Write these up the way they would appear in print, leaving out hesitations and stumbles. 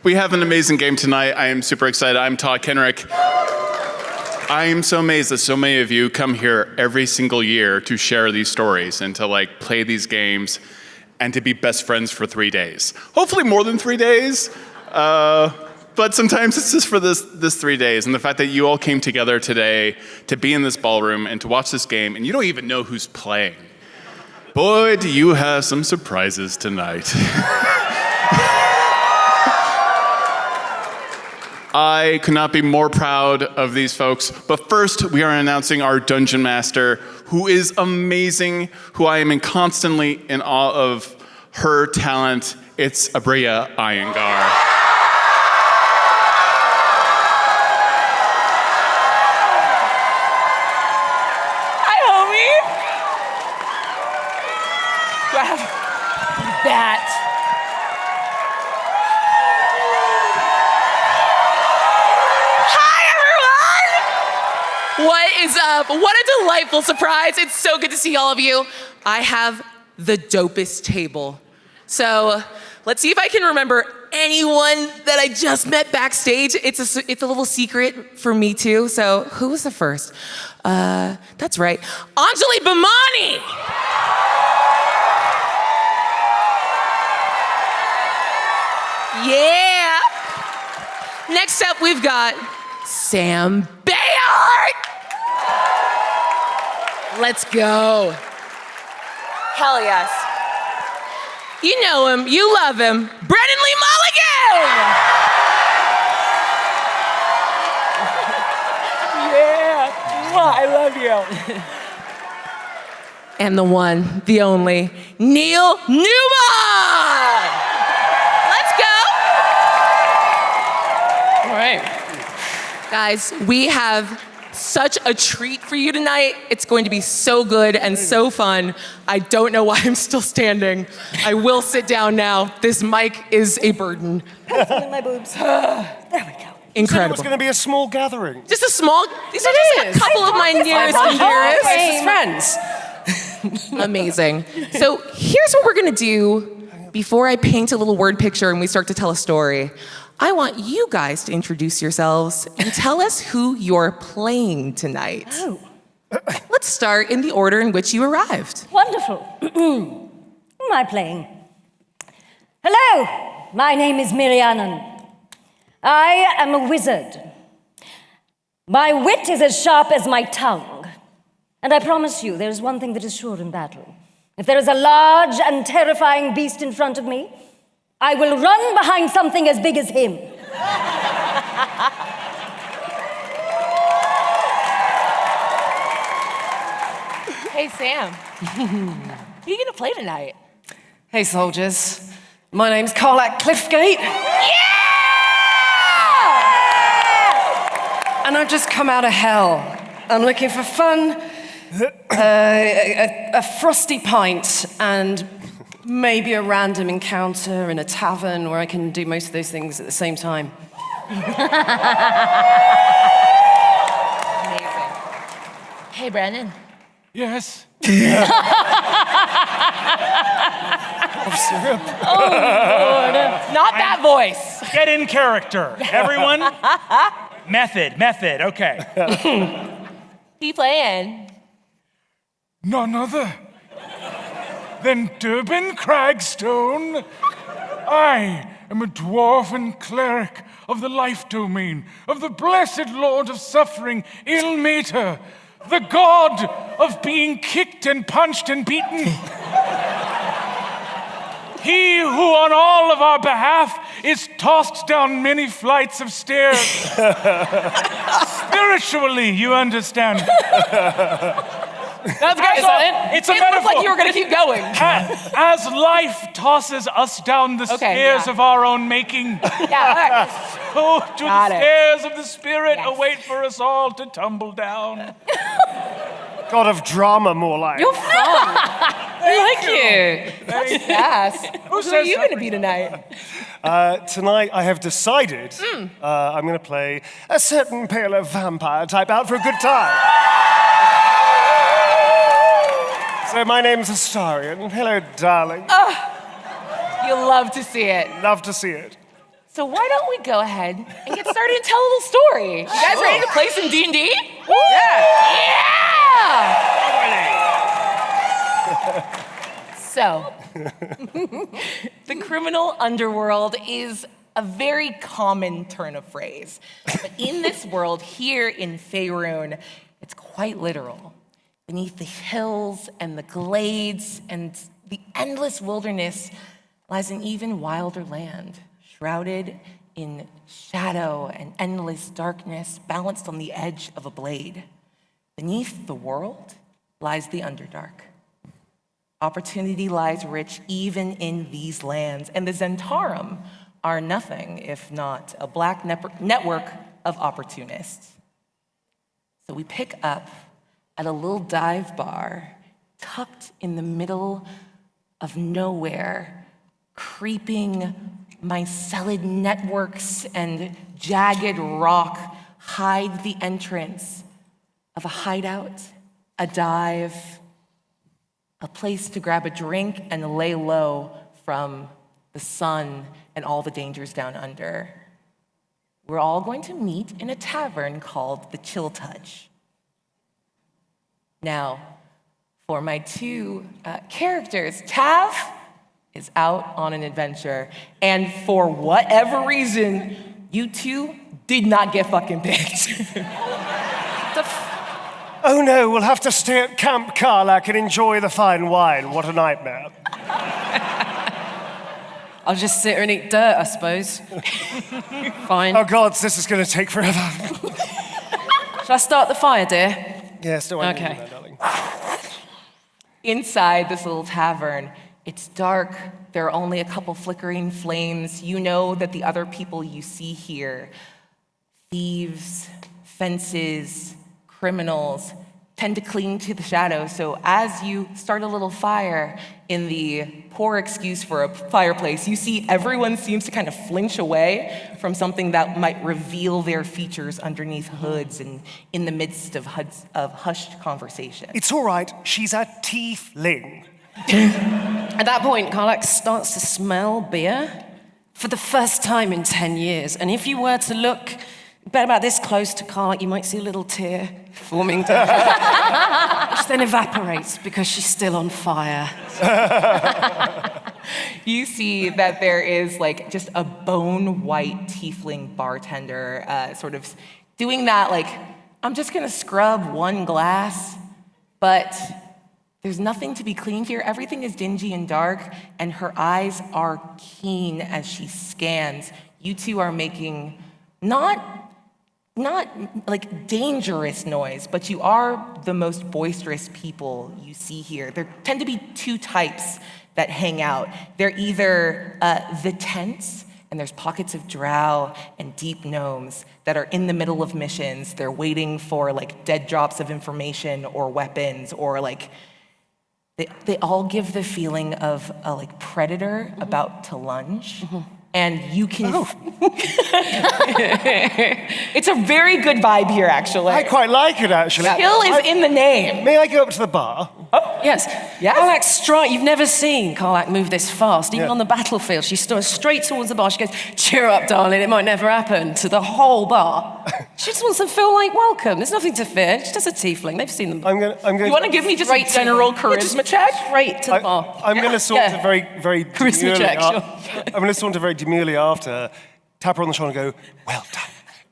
We have an amazing game tonight. I am super excited. I'm Todd Kenrick. I am so amazed that so many of you come here every single year to share these stories and to play these games and to be best friends for 3 days. Hopefully more than 3 days, but sometimes it's just for this 3 days. And the fact that you all came together today to be in this ballroom and to watch this game, and you don't even know who's playing. Boy, do you have some surprises tonight. I could not be more proud of these folks. But first, we are announcing our Dungeon Master, who is amazing, who I am constantly in awe of her talent. It's Aabria Iyengar. Hi, homie. Grab that. What is up? What a delightful surprise. It's so good to see all of you. I have the dopest table. So let's see if I can remember anyone that I just met backstage. It's a little secret for me too. So who was the first? That's right. Anjali Bhimani. Yeah. Next up, we've got Sam Béart. Let's go. Hell yes. You know him, you love him. Brennan Mulligan! Yeah, I love you. And the one, the only, Newbon! Let's go. All right. Guys, we have such a treat for you tonight. It's going to be so good and so fun. I don't know why I'm still standing. I will sit down now. This mic is a burden. Pencil in my boobs. There we go. Incredible. It's going to be a small gathering. Just a small, these are just a couple of my nearest and dearest friends. Amazing. So here's what we're gonna do before I paint a little word picture and we start to tell a story. I want you guys to introduce yourselves and tell us who you're playing tonight. Oh. Let's start in the order in which you arrived. Wonderful. Who am I playing? Hello, my name is Miriannan. I am a wizard. My wit is as sharp as my tongue. And I promise you, there is one thing that is sure in battle. If there is a large and terrifying beast in front of me, I will run behind something as big as him. Hey, Sam. Who are you gonna play tonight? Hey, soldiers. My name's Karlach Cliffgate. Yeah! And I've just come out of hell. I'm looking for fun, a frosty pint, and maybe a random encounter in a tavern where I can do most of those things at the same time. Amazing. Hey, Brennan. Yes. Not that voice. Get in character, everyone. Method, okay. Who you playing? None other than Dorbin Kragstone. I am a dwarven cleric of the life domain of the blessed Lord of Suffering, Ilmater, the god of being kicked and punched and beaten. He who on all of our behalf is tossed down many flights of stairs. Spiritually, you understand. That's great. It's a it metaphor. looked like you were going to keep going. As life tosses us down the stairs of our own making, Yeah. so do Got the it. stairs of the spirit Yes. await for us all to tumble down. God of drama, more like. You're fun. I like you. That's fast. Who are you going to be tonight? Tonight, I have decided I'm going to play a certain paler vampire type out for a good time. So my name's Astarion. Hello, darling. You love to see it. Love to see it. So why don't we go ahead and get started and tell a little story? You guys ready to play some D&D? Yeah! So, the criminal underworld is a very common turn of phrase. But in this world, here in Faerun, it's quite literal. Beneath the hills and the glades and the endless wilderness lies an even wilder land, shrouded in shadow and endless darkness, balanced on the edge of a blade. Beneath the world lies the Underdark. Opportunity lies rich even in these lands, and the Zentarum are nothing if not a black network of opportunists. So we pick up at a little dive bar tucked in the middle of nowhere, creeping myceliid networks and jagged rock hide the entrance of a hideout, a dive, a place to grab a drink and lay low from the sun and all the dangers down under. We're all going to meet in a tavern called the Chill Touch. Now, for my two characters, Tav is out on an adventure, and for whatever reason, you two did not get fucking picked. Oh no, we'll have to stay at Camp Karlach and enjoy the fine wine. What a nightmare. I'll just sit here and eat dirt, I suppose. Fine. Oh gods, this is going to take forever. Shall I start the fire, dear? Yes, don't worry, Okay. darling. Inside this little tavern, it's dark. There are only a couple flickering flames. You know that the other people you see here, thieves, fences, criminals, tend to cling to the shadows. So as you start a little fire in the poor excuse for a fireplace, you see everyone seems to kind of flinch away from something that might reveal their features underneath hoods and in the midst of hushed conversation. It's all right, she's a tiefling. At that point, Karlach starts to smell beer for the first time in 10 years. And if you were to look about this close to Karlach, you might see a little tear forming down, which then evaporates because she's still on fire. You see that there is like just a bone-white tiefling bartender sort of doing that like, I'm just gonna scrub one glass, but there's nothing to be cleaned here. Everything is dingy and dark, and her eyes are keen as she scans. You two are making not like dangerous noise, but you are the most boisterous people you see here. There tend to be two types that hang out. They're either the tense, and there's pockets of drow and deep gnomes that are in the middle of missions. They're waiting for like dead drops of information or weapons, or like they all give the feeling of a like predator about to lunge. Mm-hmm. And you can... It's a very good vibe here, actually. I quite like it, actually. Skill is in the name. May I go up to the bar? Oh, yes. Yes. Karlach strike. You've never seen Karlach move this fast. Even on the battlefield, she stood straight towards the bar. She goes, cheer up, darling, it might never happen, to the whole bar. She just wants to feel like welcome. There's nothing to fear. She's just a tiefling. They've seen them. I'm going You want to give me just a general charisma check? Straight to the bar. I'm going to saunter very Charisma check, sure. I'm going to saunter very demurely after, tap her on the shoulder and go, well done.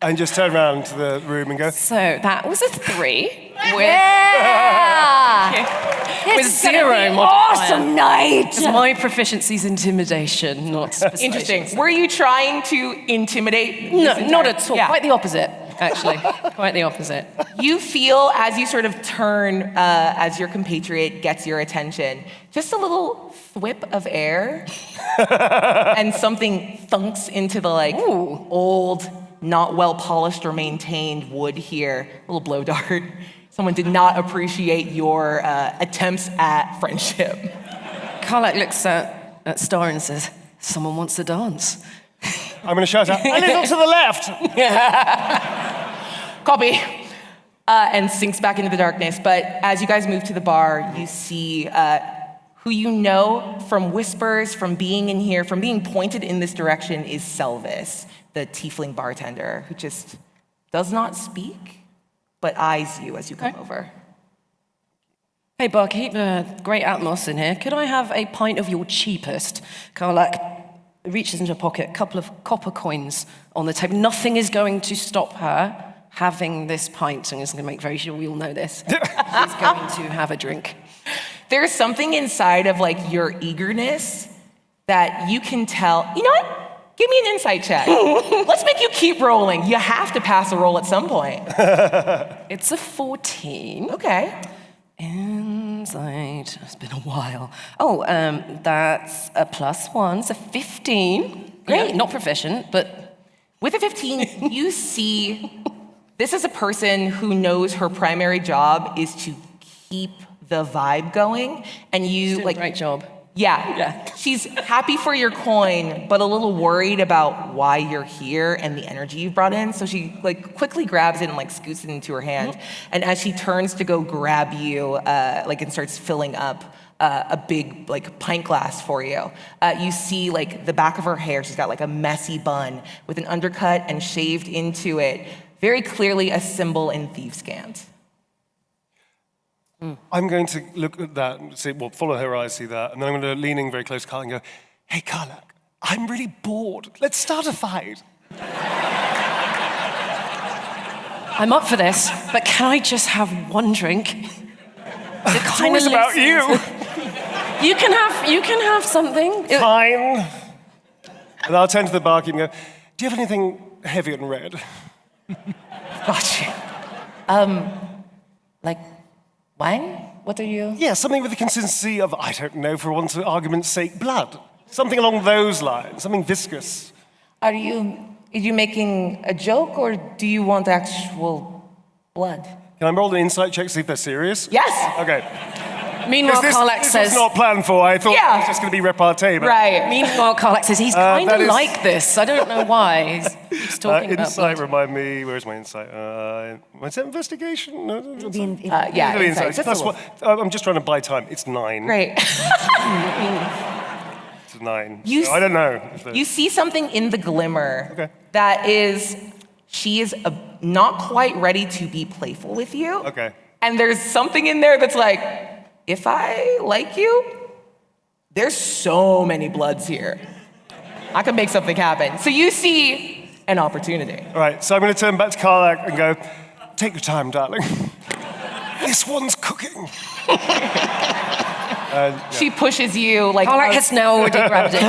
And just turn around to the room and go, So that was a 3. With This 0 modifier. awesome night. 'Cause my proficiency's intimidation, not persuasion. Interesting. Were you trying to intimidate? No, not at all. Yeah. Quite the opposite, actually. Quite the opposite. You feel as you sort of turn, as your compatriot gets your attention, just a little thwip of air, and something thunks into the like old, not well polished or maintained wood here. A little blow dart. Someone did not appreciate your attempts at friendship. Karlach looks at Star and says, someone wants to dance. I'm going to shout out, a little to the left. Copy. And sinks back into the darkness. But as you guys move to the bar, you see who you know from whispers, from being in here, from being pointed in this direction, is Selvis, the tiefling bartender, who just does not speak, but eyes you as you come over. Hey, barkeep, great atmos in here. Could I have a pint of your cheapest? Karlach reaches into her pocket, a couple of copper coins on the table. Nothing is going to stop her having this pint. So I'm just going to make very sure we all know this. She's going to have a drink. There's something inside of like your eagerness that you can tell. You know what? Give me an insight check. Let's make you keep rolling. You have to pass a roll at some point. It's a 14. Okay. Insight. It's been a while. Oh, that's a +1. It's a 15. Great. Yeah. Not proficient, but with a 15, you see this is a person who knows her primary job is to keep the vibe going, and you like great job. Yeah. She's happy for your coin, but a little worried about why you're here and the energy you've brought in. So she like quickly grabs it and like scoots it into her hand. And as she turns to go grab you, and starts filling up a big like pint glass for you, you see like the back of her hair. She's got like a messy bun with an undercut and shaved into it. Very clearly a symbol in thieves' cant. I'm going to look at that and follow her eyes, see that, and then I'm going to lean in very close to Karlach and go, hey, Karlach, I'm really bored. Let's start a fight. I'm up for this, but can I just have one drink? It's always about you. You can have something. Fine. And I'll turn to the barkeep and go, do you have anything heavy and red? Gotcha. Like wine? What are you? Yeah, something with the consistency of, I don't know, for one's argument's sake, blood. Something along those lines, something viscous. Are you making a joke, or do you want actual blood? Can I roll an insight check to see if they're serious? Yes! Okay. Meanwhile, Karlach says... This was not planned for. I thought it was just going to be repartee. But... Right. Meanwhile, Karlach says he's kind of like this. I don't know why. He's talking about insight, blood. remind me. Where's my insight? Was that investigation? No. Insight. I'm just trying to buy time. It's 9. Great. It's 9. I don't know. You see something in the glimmer that is... She is not quite ready to be playful with you. Okay. And there's something in there that's like... If I like you, there's so many bloods here. I can make something happen. So you see an opportunity. All right, so I'm going to turn back to Karlach and go, take your time, darling. This one's cooking. She pushes you like... Karlach has now already grabbed it.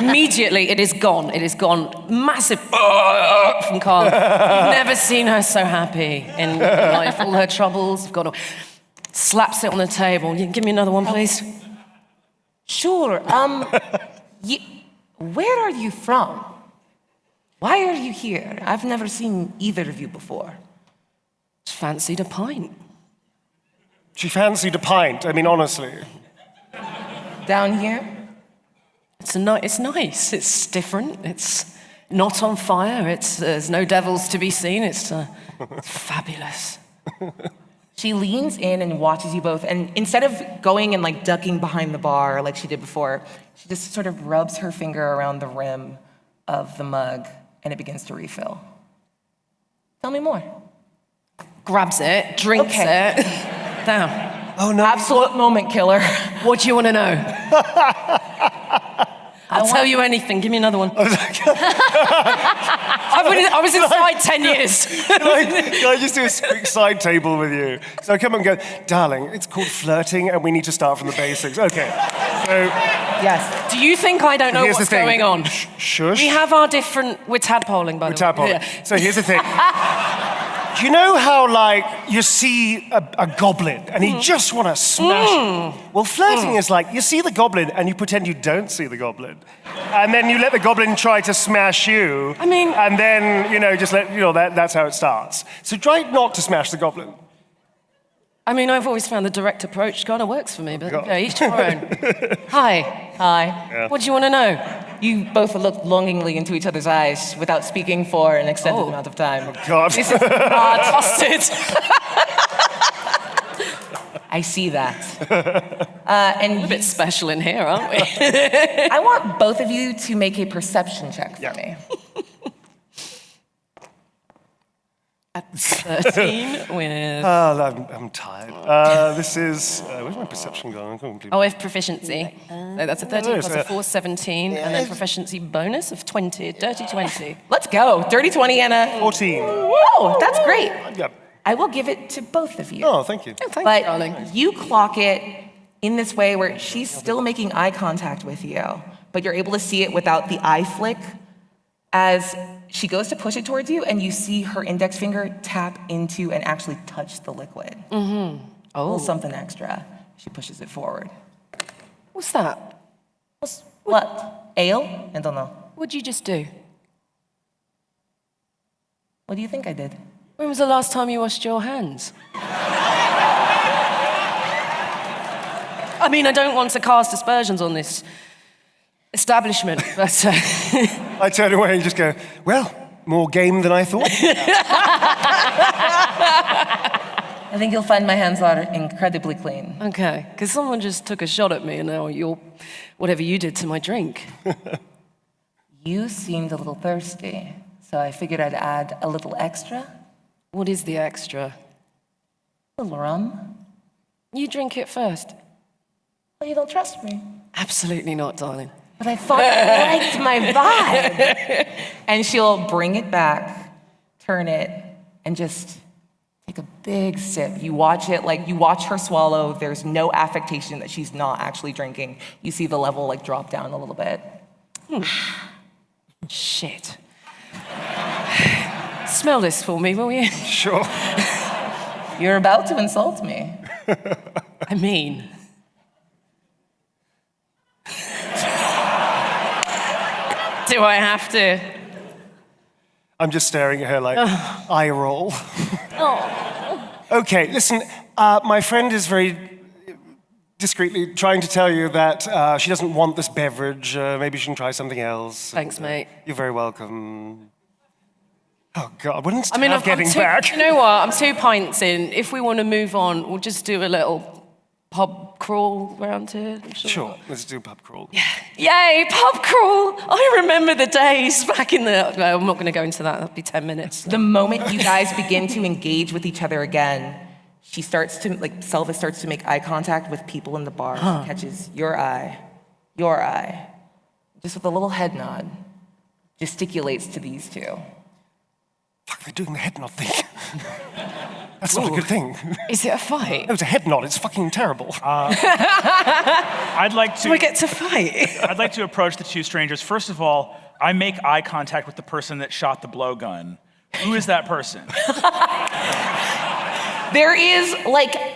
Immediately, it is gone. It is gone. Massive from Karlach. You've never seen her so happy in life. All her troubles have gone away. Slaps it on the table. You can give me another one, please? Sure. Where are you from? Why are you here? I've never seen either of you before. Just fancied a pint. She fancied a pint, I mean, honestly. Down here? It's nice. It's different. It's not on fire. There's no devils to be seen. It's fabulous. She leans in and watches you both, and instead of going and like ducking behind the bar like she did before, she just sort of rubs her finger around the rim of the mug, and it begins to refill. Tell me more. Grabs it, drinks it. Down. Oh no. Absolute moment killer. What do you want to know? I'll tell you anything. Give me another one. I was inside 10 years. Can I just do a quick side table with you? So I come and go, darling, it's called flirting and we need to start from the basics. Okay. So... Yes. Do you think I don't know what's going on? Shush. We have our different... We're tadpoling, by the way. We're tadpoling. Yeah. So here's the thing. Do you know how, like, you see a goblin and you just want to smash it? Well, flirting is like, you see the goblin and you pretend you don't see the goblin. And then you let the goblin try to smash you. I mean... And then, just let, that's how it starts. So try not to smash the goblin. I mean, I've always found the direct approach kind of works for me, but okay, each to our own. Hi. Yeah. What do you want to know? You both looked longingly into each other's eyes without speaking for an extended amount of time. Oh, God. This is not trusted. I see that. And We're a bit special in here, aren't we? I want both of you to make a perception check for me. 13 with... I'm tired. This is... where's my perception going? Oh, with proficiency. So that's a 13 plus a 4, 17, and then proficiency bonus of 20, dirty 20. Let's go. Dirty 20 and a... 14. Whoa, that's great. Yep. I will give it to both of you. Oh, thank you. But you clock it in this way where she's still making eye contact with you, but you're able to see it without the eye flick as she goes to push it towards you, and you see her index finger tap into and actually touch the liquid. Mm-hmm. Oh. A little something extra. She pushes it forward. What's that? What? Ale? I don't know. What'd you just do? What do you think I did? When was the last time you washed your hands? I mean, I don't want to cast aspersions on this establishment, but... I turn away and just go, well, more game than I thought. I think you'll find my hands are incredibly clean. Okay, because someone just took a shot at me and now whatever you did to my drink. You seemed a little thirsty, so I figured I'd add a little extra. What is the extra? A little rum. You drink it first. Well, you don't trust me. Absolutely not, darling. But I thought you liked my vibe. And she'll bring it back, turn it, and just take a big sip. You watch her swallow. There's no affectation that she's not actually drinking. You see the level drop down a little bit. Shit. Smell this for me, will you? Sure. You're about to insult me. I mean... Do I have to? I'm just staring at her like, eye roll. Okay, listen, my friend is very discreetly trying to tell you that she doesn't want this beverage. Maybe she can try something else. Thanks, mate. You're very welcome. Oh, God, when's I'm getting back? You know what? I'm 2 pints in. If we want to move on, we'll just do a little pub crawl around here. Sure, let's do pub crawl. Yeah. Yay, pub crawl! I remember the days back in the... No, I'm not going to go into that. That'll be 10 minutes. The moment you guys begin to engage with each other again, she starts to, Selva starts to make eye contact with people in the bar. She catches your eye, just with a little head nod, gesticulates to these two. Fuck, they're doing the head nod thing. That's not a good thing. Is it a fight? No, it's a head nod. It's fucking terrible. I'd like to... Do I get to fight? I'd like to approach the two strangers. First of all, I make eye contact with the person that shot the blowgun. Who is that person? There is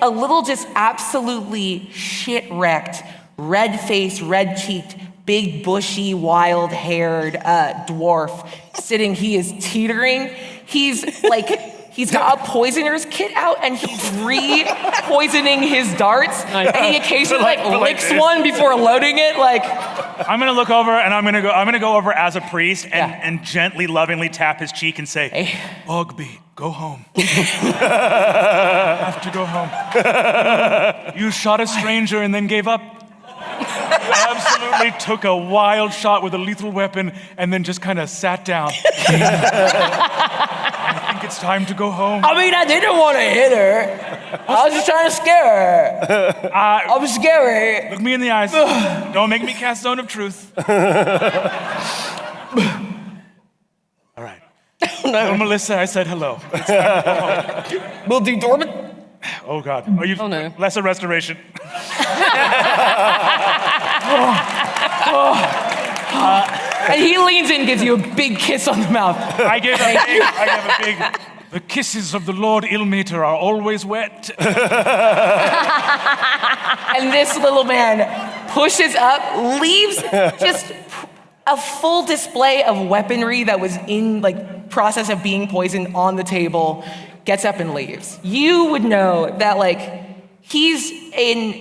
a little just absolutely shit-wrecked, red-faced, red-cheeked, big, bushy, wild-haired dwarf sitting. He is teetering. He's got a poisoner's kit out, and he's re-poisoning his darts. And he occasionally licks one before loading it. I'm gonna look over, and I'm gonna go over as a priest and gently, lovingly tap his cheek and say, Hey. Ogby, go home. Have to go home. You shot a stranger and then gave up. You absolutely took a wild shot with a lethal weapon and then just kind of sat down. I think it's time to go home. I mean, I didn't want to hit her. I was just trying to scare her. I was scary. Look me in the eyes. Don't make me cast Zone of Truth. All right. No. Well, Melissa, I said hello. It's time to go home. Will do, Dorbin. Oh, God. Are you no. Lesser Restoration? And he leans in and gives you a big kiss on the mouth. I give a big... The kisses of the Lord Ilmater are always wet. And this little man pushes up, leaves just a full display of weaponry that was in process of being poisoned on the table, gets up and leaves. You would know that he's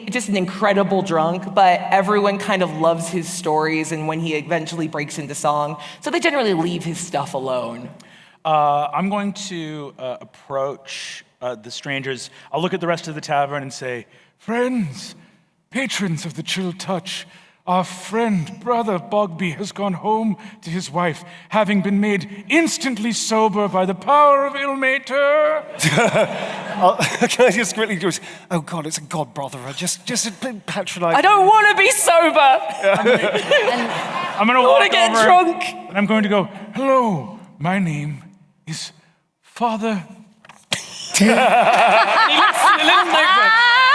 just an incredible drunk, but everyone kind of loves his stories and when he eventually breaks into song, so they generally leave his stuff alone. I'm going to approach the strangers. I'll look at the rest of the tavern and say, friends, patrons of the chill touch, our friend, brother Bogby, has gone home to his wife, having been made instantly sober by the power of Ilmater. Can I just quickly do it? Oh God, it's a god brother. Just patronize. I don't want to be sober. I'm going to I walk want to get over, drunk. and I'm going to go, hello, my name is Father. He looks in a little notebook.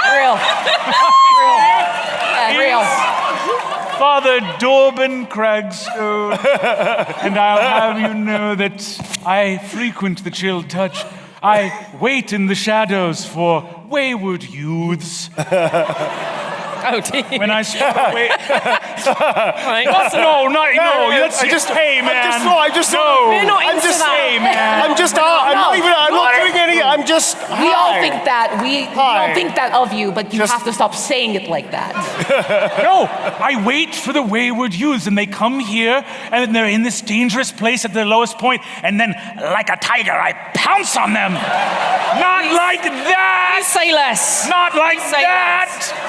Real. Real. Father Dorbin Kragstone, and I'll have you know that I frequent the chill touch. I wait in the shadows for wayward youths. Oh, dear. When I step away, Right. no, that's hey, man. I'm just We're not I'm into just that. Hey, man. I'm just I'm not doing any. I'm just. We all think that. We Hi. all think that of you, but you Just- have to stop saying it like that. No, I wait for the wayward youths, and they come here, and they're in this dangerous place at their lowest point, and then, like a tiger, I pounce on them. Not like that. Say less. Not like Say that.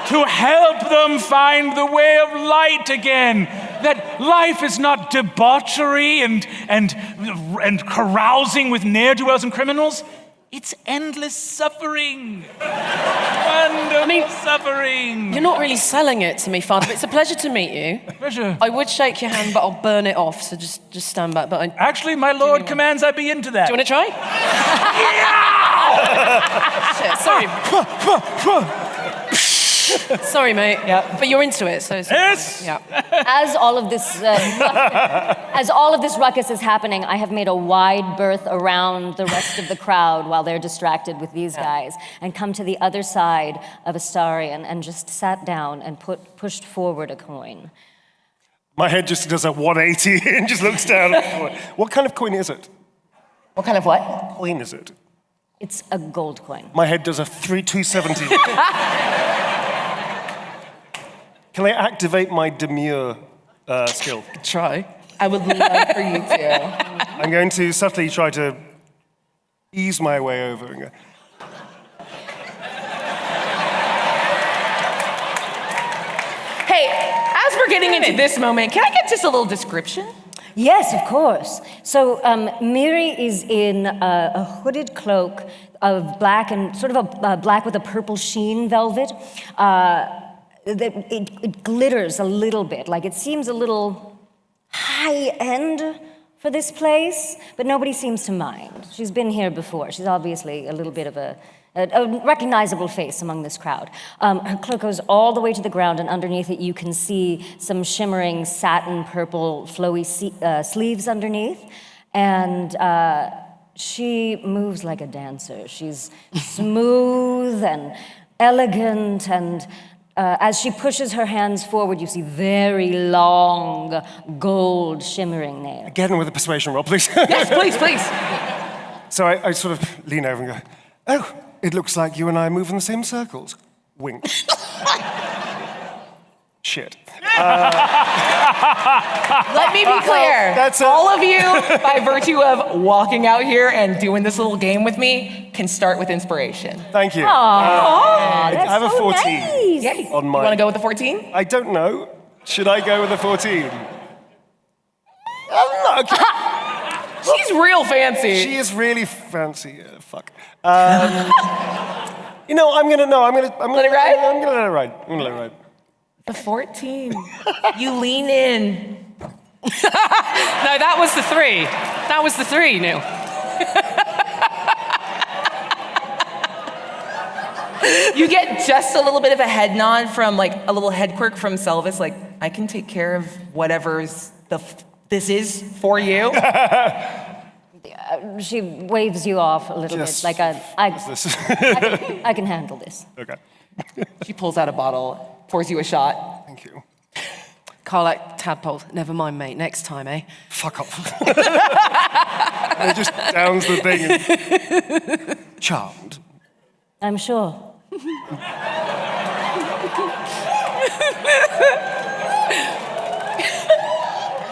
To help them find the way of light again. That life is not debauchery and carousing with ne'er-do-wells and criminals. It's endless suffering. Wonderful suffering. You're not really selling it to me, Father, but it's a pleasure to meet you. Pleasure. I would shake your hand, but I'll burn it off, so just stand back. But Actually, my lord commands I be into that. do you want to try? Shit, sorry. Sorry, mate. Yeah. But you're into it, so it's Yes. yeah. As all of this ruckus is happening, I have made a wide berth around the rest of the crowd while they're distracted with these guys, and come to the other side of Astarion and just sat down and pushed forward a coin. My head just does a 180 and just looks down. What kind of coin is it? What kind of what? Coin is it? It's a gold coin. My head does a 270. Can I activate my demure skill? Try. I would love for you to. I'm going to subtly try to ease my way over and go. Hey, as we're getting into this moment, can I get just a little description? Yes, of course. So Miri is in a hooded cloak of black and sort of a black with a purple sheen velvet. It glitters a little bit, like it seems a little high-end for this place, but nobody seems to mind. She's been here before. She's obviously a little bit of a recognizable face among this crowd. Her cloak goes all the way to the ground, and underneath it you can see some shimmering satin purple flowy sleeves underneath. And she moves like a dancer. She's smooth and elegant, and as she pushes her hands forward, you see very long, gold shimmering nails. Get in with a persuasion roll, please. Yes, please, please. So I sort of lean over and go, oh, it looks like you and I move in the same circles. Wink. Shit. Let me be clear. That's all of you, by virtue of walking out here and doing this little game with me, can start with inspiration. Thank you. Aw, I have a 14 nice. Yay. on You my... want to go with the 14? I don't know. Should I go with a 14? Okay. She's real fancy. She is really fancy. Fuck. You know, I'm gonna Let it ride? I'm gonna let it ride. I'm gonna let it ride. The 14. You lean in. No, that was the 3. That was the 3, Neil. You get just a little bit of a head nod from, like, a little head quirk from Selvis, like, I can take care of whatever's this is for you. She waves you off a little Just bit, like I can handle this. Okay. She pulls out a bottle, pours you a shot. Thank you. Karlach, tadpole. Never mind, mate. Next time, eh? Fuck off. And it just downs the thing and... Charmed. I'm sure.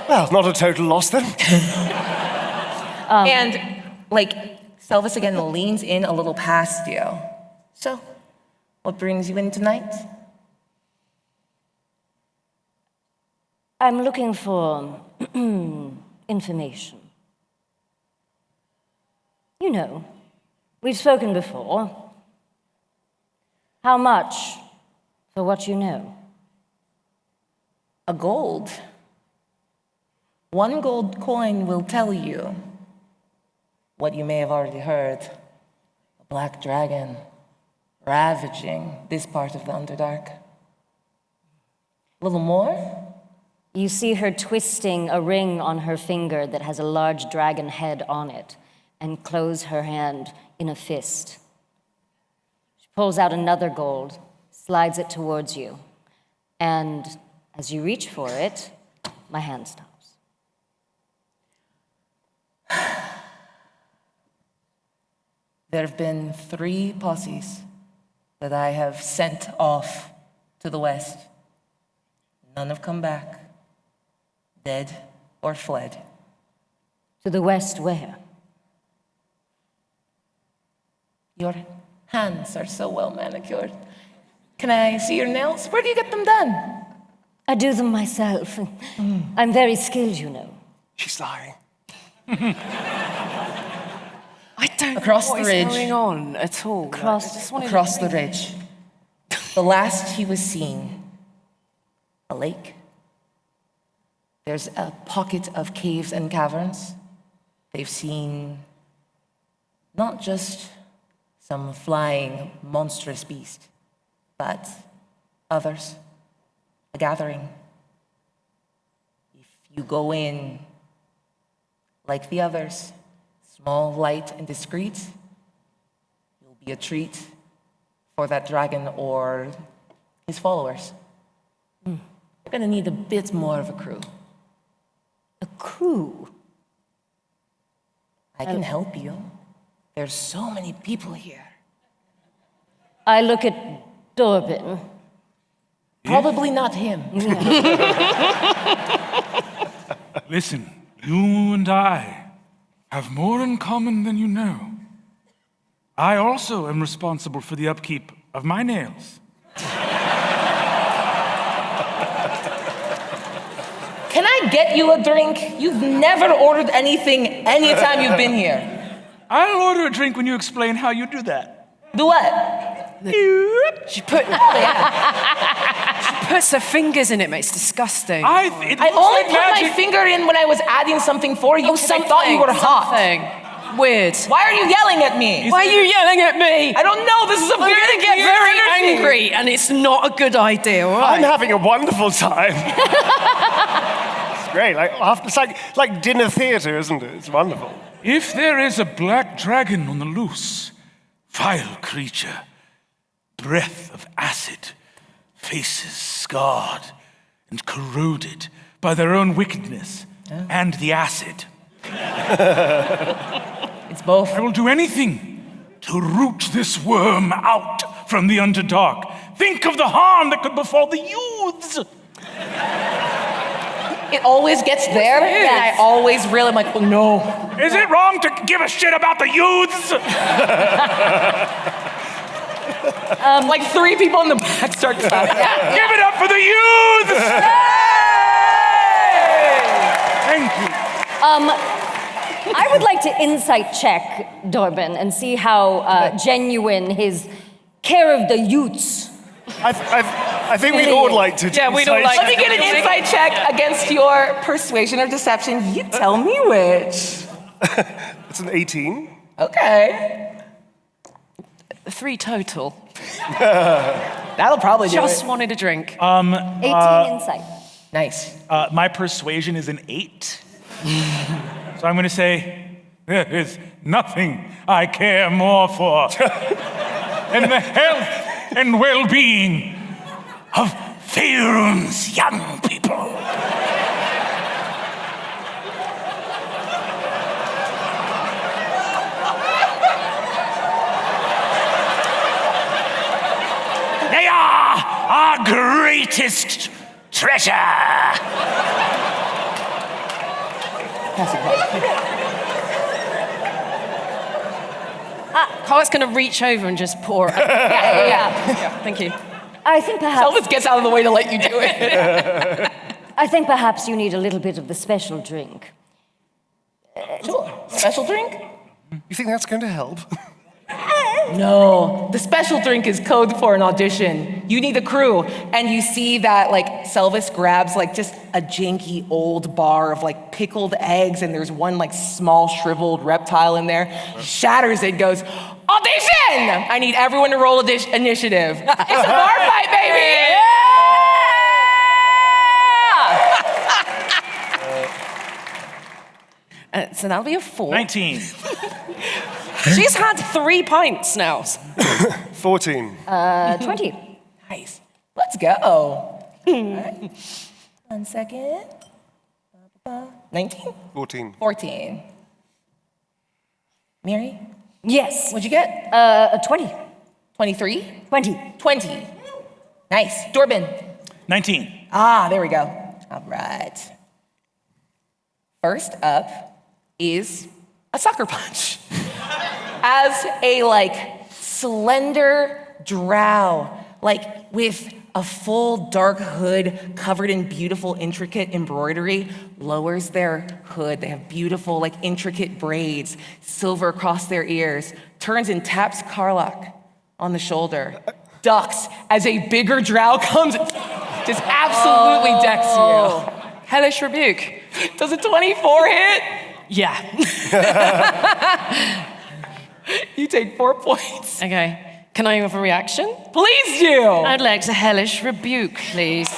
Well, not a total loss then. And, like, Selvis again leans in a little past you. So, What brings you in tonight? I'm looking for information. You know, we've spoken before. How much for what you know? A gold. 1 gold coin will tell you what you may have already heard. A black dragon ravaging this part of the Underdark. A little more? You see her twisting a ring on her finger that has a large dragon head on it and close her hand in a fist. She pulls out another gold, slides it towards you, and as you reach for it, my hand stops. There have been 3 posses that I have sent off to the west. None have come back, dead or fled. To the west where? Your hands are so well manicured. Can I see your nails? Where do you get them done? I do them myself. I'm very skilled, you know. She's lying. I don't Across know what the is ridge. going on at all. Across the ridge. The last he was seen, a lake. There's a pocket of caves and caverns. They've seen not just some flying monstrous beast, but others, a gathering. If you go in like the others, small, light, and discreet, you'll be a treat for that dragon or his followers. You're gonna need a bit more of a crew. A crew? I can help you. There's so many people here. I look at Dorbin. Probably not him. Listen, you and I have more in common than you know. I also am responsible for the upkeep of my nails. Can I get you a drink? You've never ordered anything anytime you've been here. I'll order a drink when you explain how you do that. Do what? She puts her fingers in it, mate. It's disgusting. I only put my finger in when I was adding something for you because I thought you were hot. Weird. Why are you yelling at me? Why are you yelling at me? I don't know. This is a I'm very gonna get weird very energy. angry, and it's not a good idea. All right? I'm having a wonderful time. It's great. It's like dinner theatre, isn't it? It's wonderful. If there is a black dragon on the loose, vile creature, breath of acid, faces scarred and corroded by their own wickedness and the acid. It's both. I will do anything to root this worm out from the Underdark. Think of the harm that could befall the youths. It always gets there, and I always really am like, oh no. Is it wrong to give a shit about the youths? Like 3 people in the back start clapping. Give it up for the youths! Thank you. I would like to insight check Dorbin and see how genuine his care of the youths. I think we'd all like to. Yeah, we'd all like Let me get an insight check against your persuasion or deception. You tell me which. It's an 18. Okay. 3 total. That'll probably do Just it. wanted a drink. 18 insight. Nice. My persuasion is an 8. So I'm going to say, there is nothing I care more for than the health and well-being of Faerun's young people. They are our greatest treasure. Karlach's gonna reach over and just pour. Yeah. Thank you. I think perhaps... Elvis gets out of the way to let you do it. I think perhaps you need a little bit of the special drink. Special drink? You think that's going to help? No, the special drink is code for an audition. You need a crew. And you see that like Selvis grabs like just a janky old bar of like pickled eggs and there's one like small shriveled reptile in there. Shatters it, goes, audition! I need everyone to roll initiative. It's a bar fight, baby! So that'll be a 4. 19. She's had 3 pints now. 14. 20. Nice. Let's go. All right. 1 second. 19? 14. 14. Mary, Yes. what'd you get? 20. 23? 20. 20. Nice. Dorbin. 19. Ah, there we go. All right. First up is a sucker punch. As a like slender drow, like with a full dark hood covered in beautiful intricate embroidery, lowers their hood. They have beautiful like intricate braids, silver across their ears, turns and taps Karlach on the shoulder, ducks as a bigger drow comes, just absolutely decks you. Hellish rebuke. Does a 24 hit? Yeah. You take 4 points. Okay. Can I have a reaction? Please do. I'd like to hellish rebuke, please.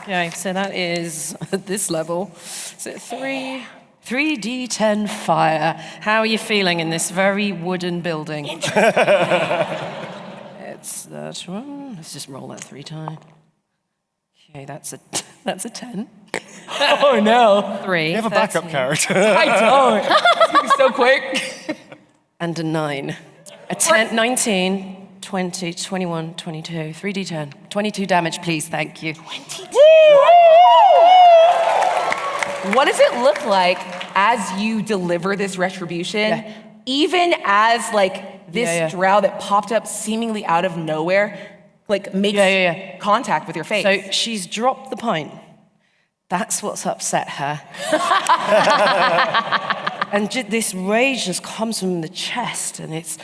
Okay, so that is at this level. So 3d10 fire. How are you feeling in this very wooden building? It's that one. Let's just roll that 3 times. Okay, that's a 10. Oh no. 3. You have a backup 13, character. I don't. It's so quick. And a 9. A 10, 19, 20, 21, 22. 3d10. 22 damage, please. Thank you. What does it look like as you deliver this retribution? Even as like this drow that popped up seemingly out of nowhere, like makes contact with your face. So she's dropped the pint. That's what's upset her. And this rage just comes from the chest, and this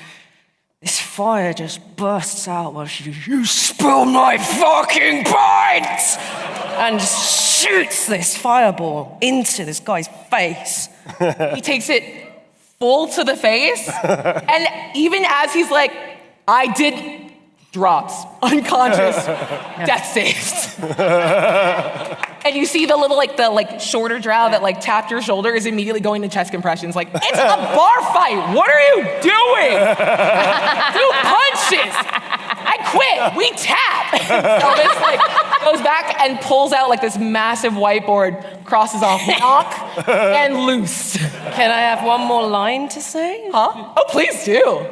fire just bursts out while she goes, "You spilled my fucking pint!" and shoots this fireball into this guy's face. He takes it full to the face, and even as he's like, I did, drops, unconscious, death saves. And you see the little, the shorter drow that tapped your shoulder is immediately going to chest compressions, like, it's a bar fight, what are you doing? Do punches, I quit, we tap. So this goes back and pulls out this massive whiteboard, crosses off knock and loose. Can I have one more line to say? Huh? Oh, please do.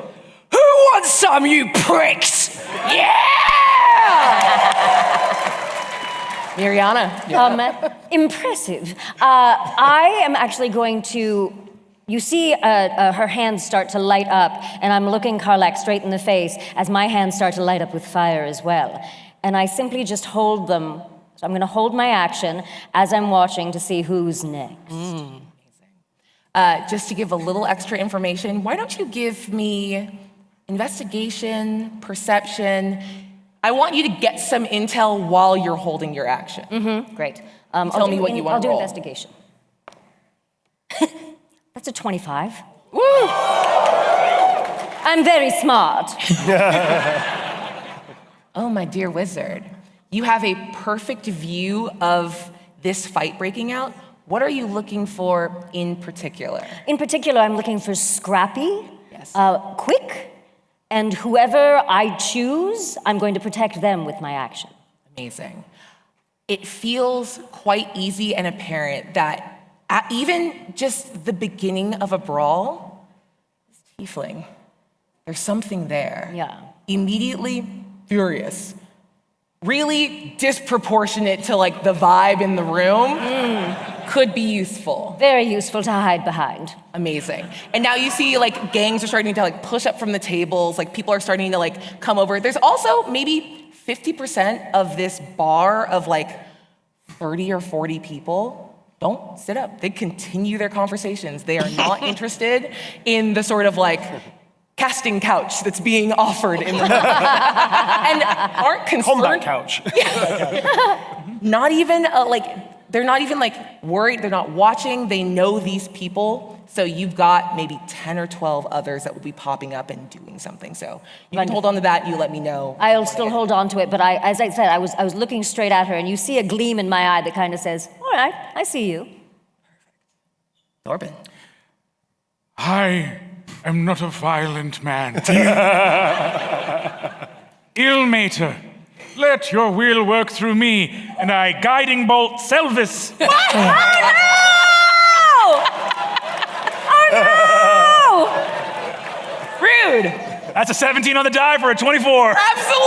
Who wants some, you pricks? Yeah! Miriannan. Impressive. I am actually going to, you see her hands start to light up, and I'm looking Karlach straight in the face as my hands start to light up with fire as well. And I simply just hold them. So I'm going to hold my action as I'm watching to see who's next. Just to give a little extra information, why don't you give me investigation, perception? I want you to get some intel while you're holding your action. Great. Tell me what you want I'll to do roll. investigation. That's a 25. Woo! I'm very smart. Oh, my dear wizard. You have a perfect view of this fight breaking out. What are you looking for in particular? In particular, I'm looking for scrappy, Yes. quick, and whoever I choose, I'm going to protect them with my action. Amazing. It feels quite easy and apparent that at even just the beginning of a brawl, this tiefling, there's something there. Yeah. Immediately furious. Really disproportionate to the vibe in the room. could be useful. Very useful to hide behind. Amazing. And now you see like gangs are starting to like push up from the tables, like people are starting to like come over. There's also maybe 50% of this bar of like 30 or 40 people don't sit up. They continue their conversations. They are not interested in the sort of like casting couch that's being offered in the and aren't concerned. Combat couch. Not even they're not even like worried. They're not watching. They know these people. So you've got maybe 10 or 12 others that will be popping up and doing something. So you can hold on to that. You let me know. I'll still hold on to it, but as I said, I was looking straight at her, and you see a gleam in my eye that kind of says, all right, I see you. Dorbin. I am not a violent man. Ill-mater, let your will work through me, and I guiding bolt Selvis. Oh, Rude. That's a 17 on the die for a 24. Absolutely.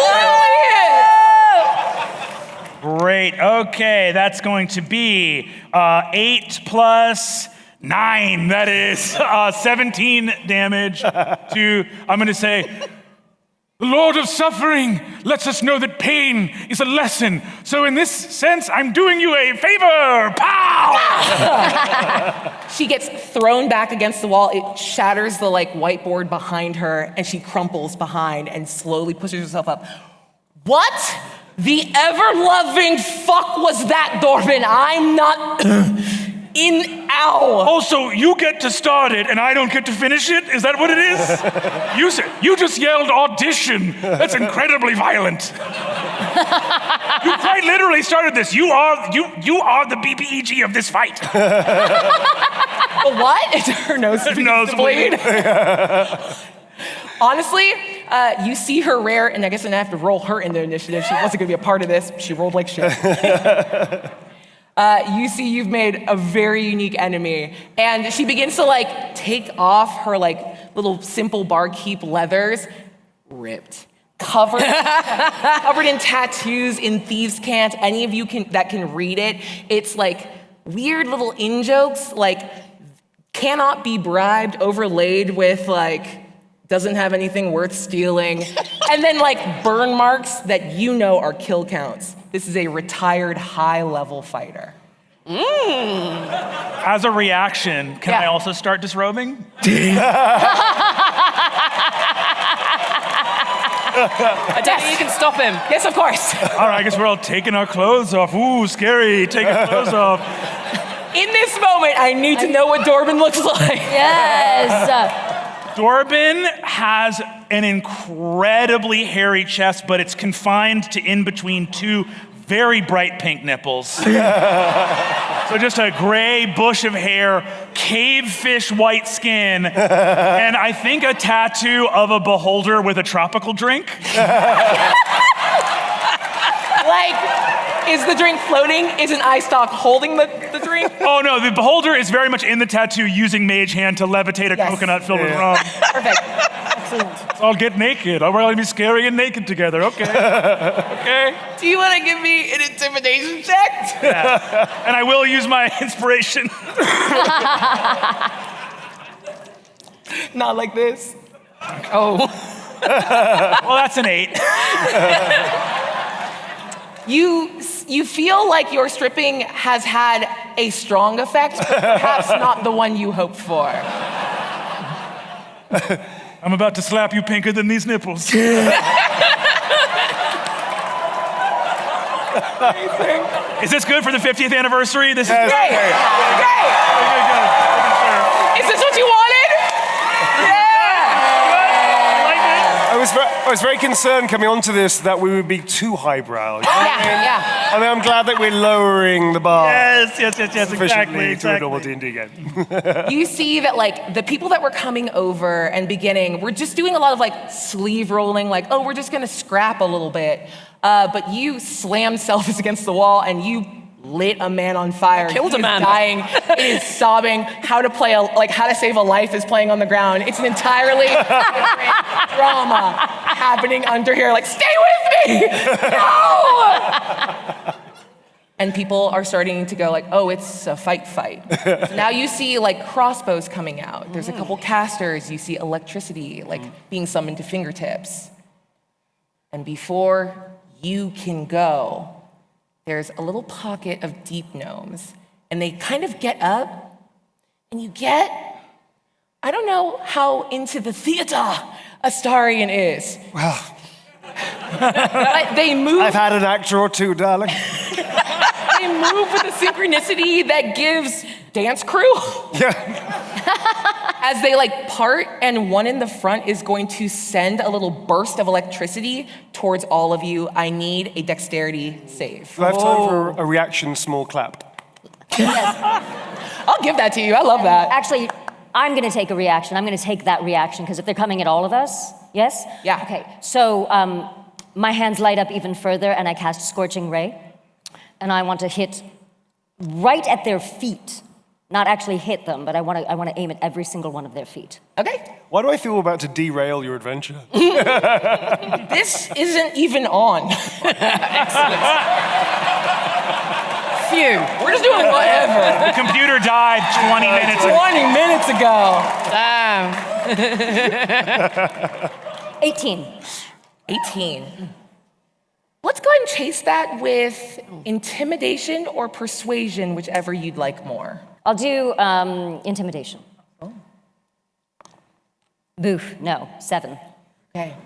Great. Okay, that's going to be 8 plus 9. That is 17 damage to, I'm going to say, The Lord of Suffering lets us know that pain is a lesson. So in this sense, I'm doing you a favor. Pow! She gets thrown back against the wall. It shatters the like whiteboard behind her, and she crumples behind and slowly pushes herself up. What the ever-loving fuck was that, Dorbin? I'm not in ow. Also, you get to start it, and I don't get to finish it? Is that what it is? You just yelled audition. That's incredibly violent. You quite literally started this. You are the BBEG of this fight. What? Her nose begins to bleed. Honestly, you see her rare, and I guess I'm gonna have to roll her into initiative. She wasn't gonna be a part of this. She rolled like shit. You see you've made a very unique enemy, and she begins to like take off her like little simple barkeep leathers, ripped, covered in tattoos, in thieves' cant. Any of you that can read it, it's like weird little in-jokes, like cannot be bribed, overlaid with like doesn't have anything worth stealing, and then like burn marks that you know are kill counts. This is a retired high-level fighter. as a reaction, can I also start disrobing? I don't think you can stop him. Yes, of course. All right, I guess we're all taking our clothes off. Ooh, scary, taking clothes off. In this moment, I need to know what Dorbin looks like. yes. Dorbin has an incredibly hairy chest, but it's confined to in between two very bright pink nipples. So just a gray bush of hair, cavefish white skin, and I think a tattoo of a beholder with a tropical drink. Like, is the drink floating? Isn't Istock holding the drink? Oh no, the beholder is very much in the tattoo using mage hand to levitate a coconut filled with rum. Perfect. Excellent. So I'll get naked. We're gonna be scary and naked together, okay. Okay. Do you want to give me an intimidation check? Yeah. And I will use my inspiration. Not like this. Oh. Well, that's an 8. You feel like your stripping has had a strong effect, but perhaps not the one you hoped for. I'm about to slap you pinker than these nipples. Is this good for the 50th anniversary? This is Great! Great! Is this what you wanted? I was very concerned coming onto this that we would be too highbrow. Yeah. I mean, I'm glad that we're lowering the bar. Yes, Sufficiently exactly. to a normal D&D game. You see that like the people that were coming over and beginning, we're just doing a lot of like sleeve rolling, like, oh, we're just gonna scrap a little bit. But you slammed Selphus against the wall and you lit a man on fire. Killed a man. Dying. It is sobbing. How to save a life is playing on the ground. It's an entirely different drama happening under here. Like, stay with me! No! And people are starting to go like, oh, it's a fight. So now you see like crossbows coming out. There's a couple casters. You see electricity like being summoned to fingertips. And before you can go, there's a little pocket of deep gnomes. And they kind of get up, and you get, I don't know how into the theater Astarion is. Well, but they move. I've had an actor or two, darling. They move with a synchronicity that gives dance crew. Yeah. As they like part, and one in the front is going to send a little burst of electricity towards all of you. I need a dexterity save. Do I have time for a reaction small clap? I'll give that to you. I love that. Actually, I'm going to take a reaction. I'm going to take that reaction, because if they're coming at all of us, yes? Yeah. Okay, so my hands light up even further, and I cast Scorching Ray. And I want to hit right at their feet. Not actually hit them, but I want to aim at every single one of their feet. Okay. Why do I feel we're about to derail your adventure? This isn't even on. Excellent. Phew. We're just doing whatever. The computer died 20 minutes ago. 20 minutes ago. Damn. 18. 18. Let's go ahead and chase that with intimidation or persuasion, whichever you'd like more. I'll do intimidation. Oh. Boof, no, 7. Okay.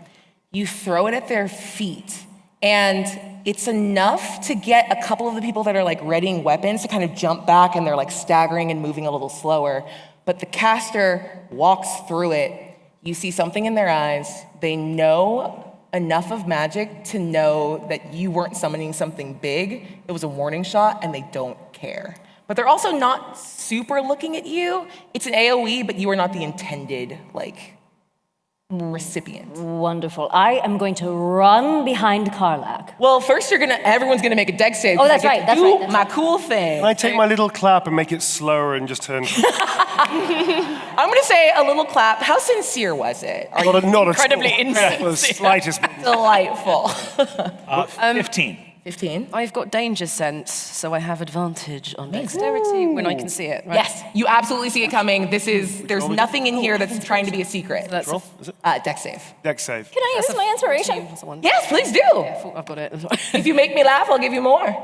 You throw it at their feet, and it's enough to get a couple of the people that are like readying weapons to kind of jump back, and they're like staggering and moving a little slower. But the caster walks through it. You see something in their eyes. They know enough of magic to know that you weren't summoning something big. It was a warning shot, and they don't care. But they're also not super looking at you. It's an AoE, but you are not the intended, like, recipient. Wonderful. I am going to run behind Karlach. Well, first everyone's gonna make a dex save. Oh, that's I get right, to that's do right, that's my right. cool thing. Can I take my little clap and make it slower and just turn? I'm gonna say a little clap. How sincere was it? Are you Not incredibly at all. The slightest. delightful? 15. 15. I've got danger sense, so I have advantage on dexterity when I can see it, right? Yes, you absolutely see it coming. There's nothing in here that's trying to be a secret. That's Roll? Is it? Dex save. Dex save. Can I use my inspiration? That's the one. Yes, please do. I've got it. If you make me laugh, I'll give you more.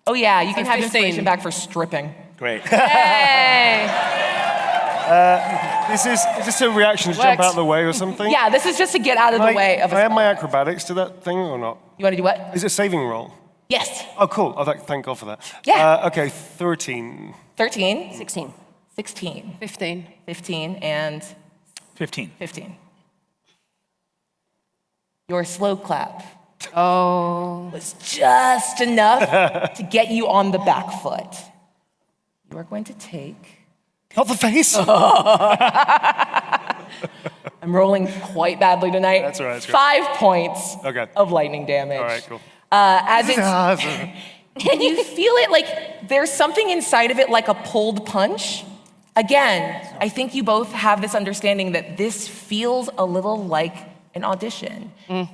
Oh yeah, you can have 15. inspiration back for stripping. Great. Hey! Is this a reaction to jump Works. out of the way or something? Yeah, this is just to get out of the way of I have a my acrobatics to that thing or not? You want to do what? Is it a saving roll? Yes. Oh, cool. Oh, thank God for that. Yeah. Okay, 13. 13. 16. 16. 15. 15 and 15. 15. Your slow clap Oh. was just enough to get you on the back foot. You are going to take... Not the face. I'm rolling quite badly tonight. That's all right, that's great. 5 points Okay. of lightning damage. All right, cool. As it's... And you feel it like there's something inside of it like a pulled punch. Again, I think you both have this understanding that this feels a little like an audition.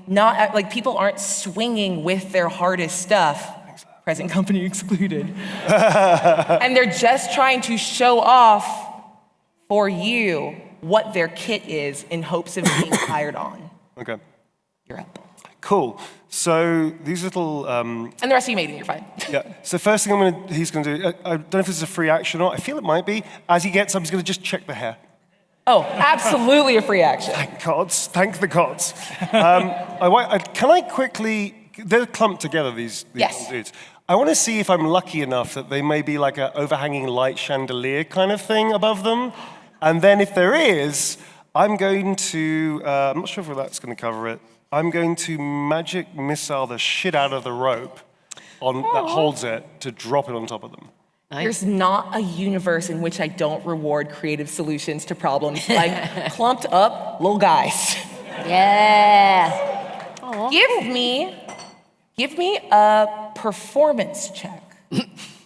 Not like people aren't swinging with their hardest stuff, present company excluded. And they're just trying to show off for you what their kit is in hopes of being hired on. Okay. You're up. Cool. So these little, And the rest of you made it, you're fine. yeah. So first thing he's going to do, I don't know if this is a free action or not. I feel it might be. As he gets up, he's going to just check the hair. Oh, absolutely a free action. Gods, thank the gods. Can I quickly, they're clumped together, these Yes. little dudes. I want to see if I'm lucky enough that they may be like an overhanging light chandelier kind of thing above them. And then if there is, I'm going to, I'm not sure if that's going to cover it. I'm going to magic missile the shit out of the rope that holds it to drop it on top of them. There's not a universe in which I don't reward creative solutions to problems like clumped up little guys. Yeah. Give me a performance check.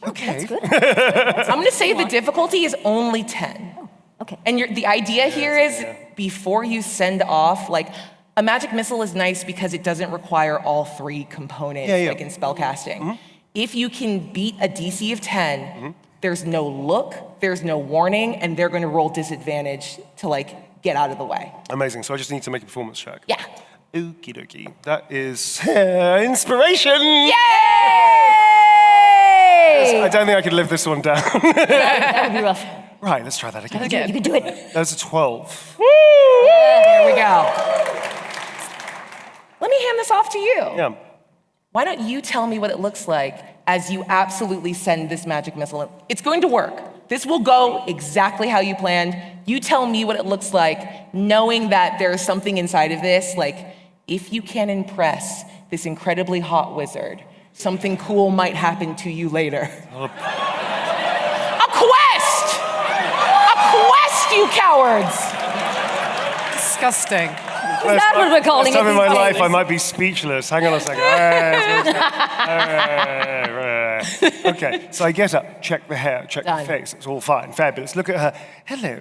Okay. I'm gonna say the difficulty is only 10. Okay. And the idea here is before you send off, like, a magic missile is nice because it doesn't require all 3 components, like in spellcasting. if you can beat a DC of 10, there's no look, there's no warning, and they're going to roll disadvantage to like get out of the way. Amazing. So I just need to make a performance check. Yeah. Okie dokie. That is inspiration. Yay! I don't think I could live this one down. That would be rough. Right, let's try that again. You can do it. That's a 12. There we go. Let me hand this off to you. Yeah. Why don't you tell me what it looks like as you absolutely send this magic missile in? It's going to work. This will go exactly how you planned. You tell me what it looks like, knowing that there's something inside of this, like if you can impress this incredibly hot wizard, something cool might happen to you later. A quest! A quest, you cowards! Disgusting. Is that what we're calling First time it? in my these life, days? I might be speechless. Hang on a second. Okay, so I get up, check the hair, check the Done. face. It's all fine, fabulous. Look at her. Hello.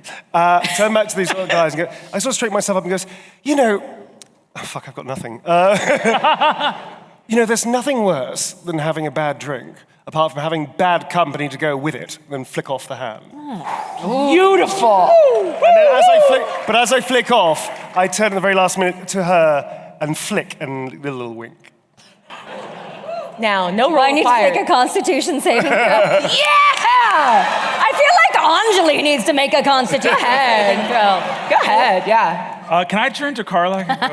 Turn back to these other guys and go, I sort of straighten myself up and goes, oh, fuck, I've got nothing. There's nothing worse than having a bad drink, apart from having bad company to go with it, than flick off the hand. Beautiful! And then as I flick off, I turn at the very last minute to her and flick and a little wink. Now, no Do roll I need to required. make a Constitution saving throw? Yeah! I feel like Anjali needs to make a Constitution saving throw. Go ahead, yeah. Can I turn to Karlach and go,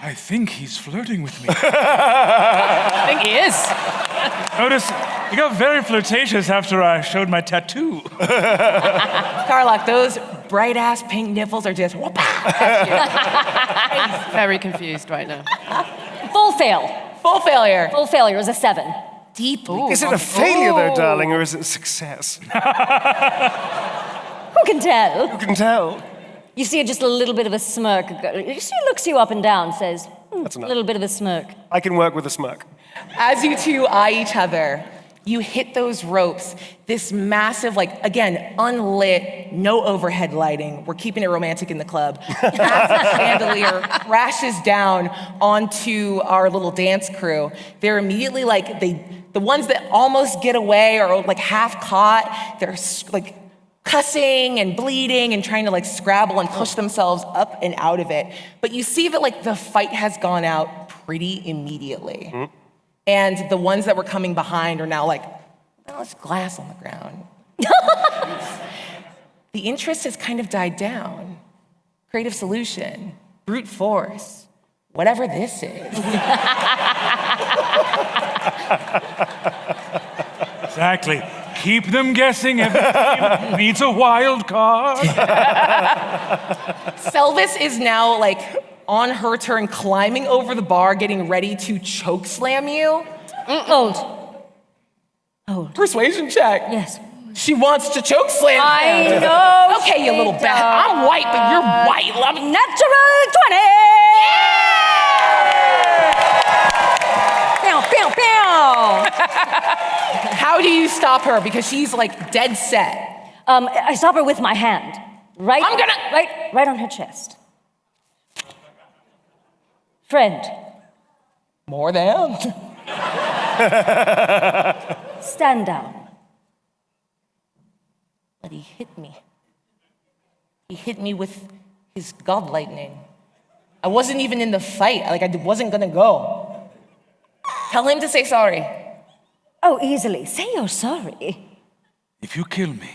I think he's flirting with me. I think he is. Notice, he got very flirtatious after I showed my tattoo. Karlach, those bright-ass pink nipples are just whoop. Very confused right now. Full fail. Full failure. Full failure is a 7. Deep. Is it a failure, though, darling, or is it a success? Who can tell? Who can tell? You see just a little bit of a smirk. She looks you up and down, says, That's a enough. little bit of a smirk. I can work with a smirk. As you two eye each other, you hit those ropes, this massive, again, unlit, no overhead lighting. We're keeping it romantic in the club. Massive chandelier crashes down onto our little dance crew. They're immediately the ones that almost get away or half caught, they're cussing and bleeding and trying to scrabble and push themselves up and out of it. But you see that the fight has gone out pretty immediately. Mm-hmm. And the ones that were coming behind are now there's glass on the ground. The interest has kind of died down. Creative solution, brute force, whatever this is. Exactly. Keep them guessing. Every team needs a wild card. Selvis is now on her turn, climbing over the bar, getting ready to choke slam you. Hold. Persuasion check. Yes. She wants to choke slam I him. know. Okay, you little bat. I'm white, but you're white. Love it. Natural 20! Pew, pew, pew. How do you stop her? Because she's dead set. I stop her with my hand. Right on her chest. Friend. More than. Stand down. But he hit me. He hit me with his god lightning. I wasn't even in the fight. I wasn't gonna go. Tell him to say sorry. Oh, easily. Say you're sorry. If you kill me,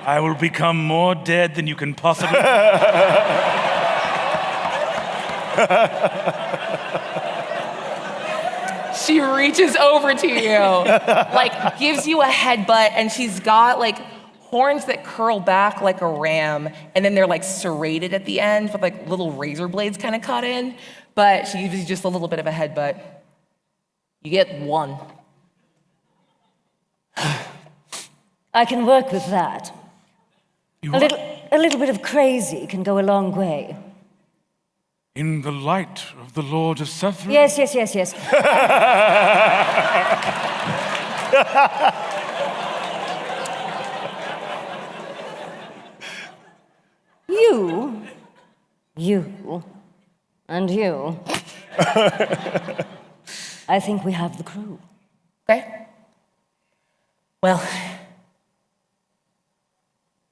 I will become more dead than you can possibly. She reaches over to you, gives you a headbutt, and she's got horns that curl back like a ram, and then they're serrated at the end with little razor blades kind of cut in. But she gives you just a little bit of a headbutt. You get 1. I can work with that. A little bit of crazy can go a long way. In the light of the Lord of Suffering? Yes. You, and you. I think we have the crew. Okay. Well,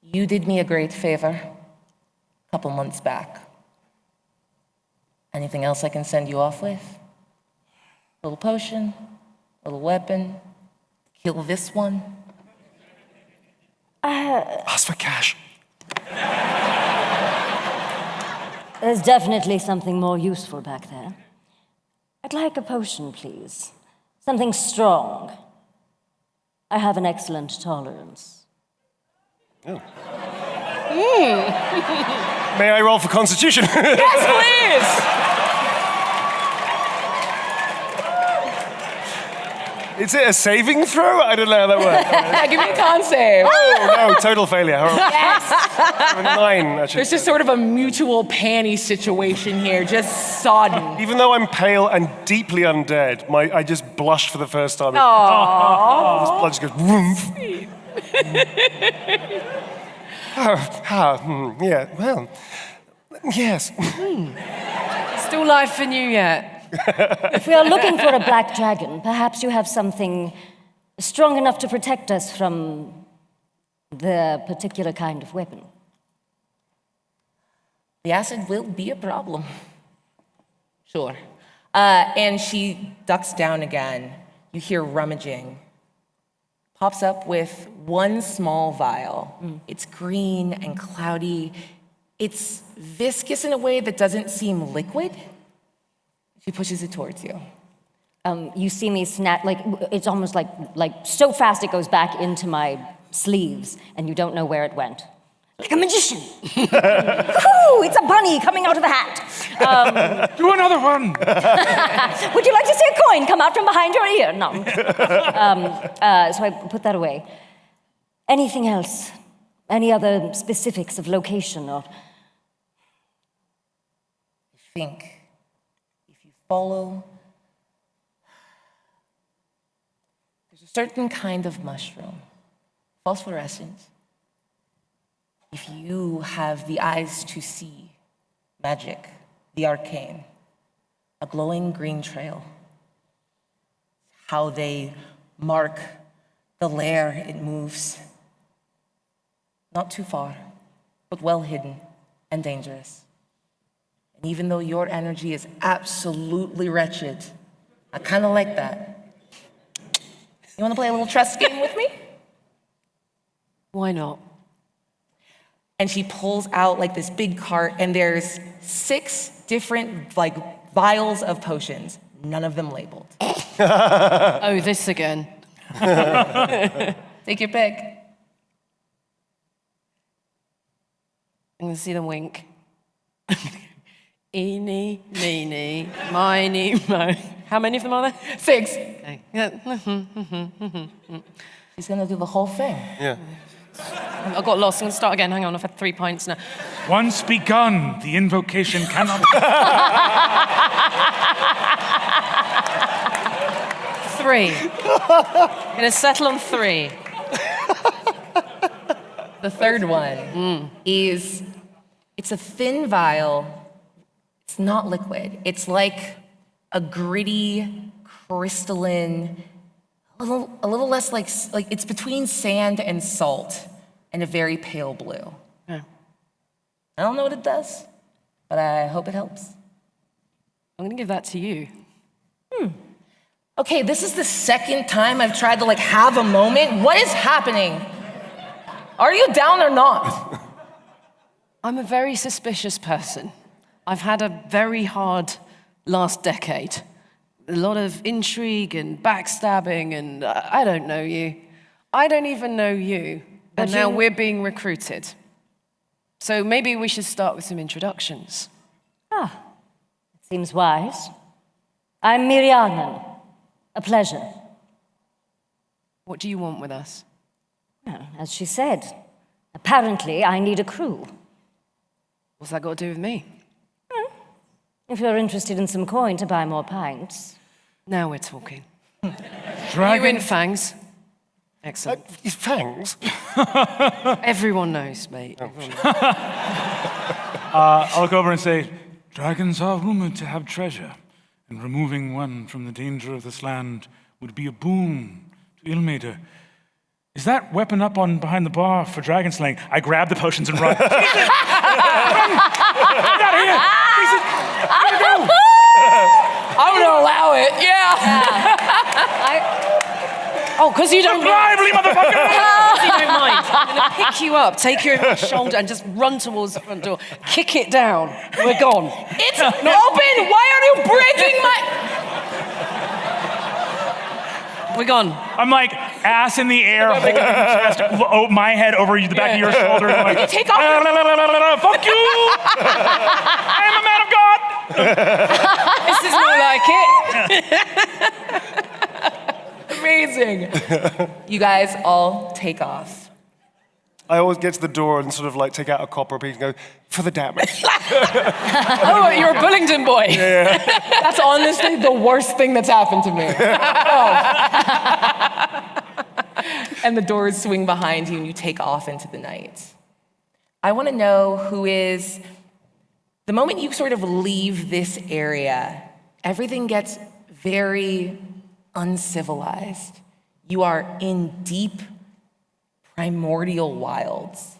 you did me a great favor a couple months back. Anything else I can send you off with? A little potion, a little weapon, kill this one? Ask for cash. There's definitely something more useful back there. I'd like a potion, please. Something strong. I have an excellent tolerance. May I roll for Constitution? Yes, please! Is it a saving throw? I don't know how that works. Give me a con save. Oh, no, total failure. Yes! 9, actually. There's just sort of a mutual panty situation here, just sodden. Even though I'm pale and deeply undead, I just blushed for the first time. Aww. This blood just goes, woof. Yeah, well, yes. Still life for you yet? If we are looking for a black dragon, perhaps you have something strong enough to protect us from the particular kind of weapon. The acid will be a problem. Sure. And she ducks down again. You hear rummaging. Pops up with one small vial. It's green and cloudy. It's viscous in a way that doesn't seem liquid. She pushes it towards you. You see me snap, like, it's almost like so fast it goes back into my sleeves, and you don't know where it went. Like a magician. Woo, it's a bunny coming out of a hat. Do another one. Would you like to see a coin come out from behind your ear? No. So I put that away. Anything else? Any other specifics of location or? I think if you follow, there's a certain kind of mushroom, phosphorescent. If you have the eyes to see magic, the arcane, a glowing green trail, how they mark the lair it moves. Not too far, but well hidden and dangerous. And even though your energy is absolutely wretched, I kind of like that. You want to play a little trust game with me? Why not? And she pulls out like this big cart, and there's 6 different like vials of potions, none of them labeled. Oh, this again. Take your pick. I'm gonna see them wink. Eeny, meeny, miny, mo. How many of them are there? 6. Okay. She's gonna do the whole thing. Yeah. I got lost. I'm gonna start again. Hang on, I've had 3 pints now. Once begun, the invocation cannot. 3. Gonna settle on 3. The third one is, it's a thin vial. It's not liquid. It's like a gritty, crystalline, a little less like it's between sand and salt, and a very pale blue. Yeah. I don't know what it does, but I hope it helps. I'm gonna give that to you. Okay, this is the second time I've tried to have a moment. What is happening? Are you down or not? I'm a very suspicious person. I've had a very hard last decade. A lot of intrigue and backstabbing, and I don't know you. I don't even know you. And now we're being recruited. So maybe we should start with some introductions. Seems wise. I'm Miriannan. A pleasure. What do you want with us? Well, as she said, apparently I need a crew. What's that got to do with me? If you're interested in some coin to buy more pints. Now we're talking. Dragon. You in Fangs? Excellent. Fangs? Everyone knows, mate. Everyone knows. I'll look over and say, dragons are rumored to have treasure. and removing one from the danger of this land would be a boon to Ilmater. Is that weapon up on behind the bar for dragon slaying? I grab the potions and run. Get out of here! Jesus! Go! I'm gonna allow it. Yeah. Oh, because you don't mind. Lively, motherfucker! You don't mind. I'm going to pick you up, take you over my shoulder, and just run towards the front door. Kick it down. We're gone. It's open. Why are you breaking my? We're gone. I'm like ass in the air, holding your chest, my head over the back of your shoulder. And I'm like, Take off. fuck you! I am a man of God! This is more like it. Amazing. You guys all take off. I always get to the door and sort of like take out a copper piece and go, for the damage. Oh, you're a Bullingdon boy. Yeah. That's honestly the worst thing that's happened to me. Oh. And the doors swing behind you and you take off into the night. I want to know who is, the moment you sort of leave this area, everything gets very uncivilized. You are in deep primordial wilds.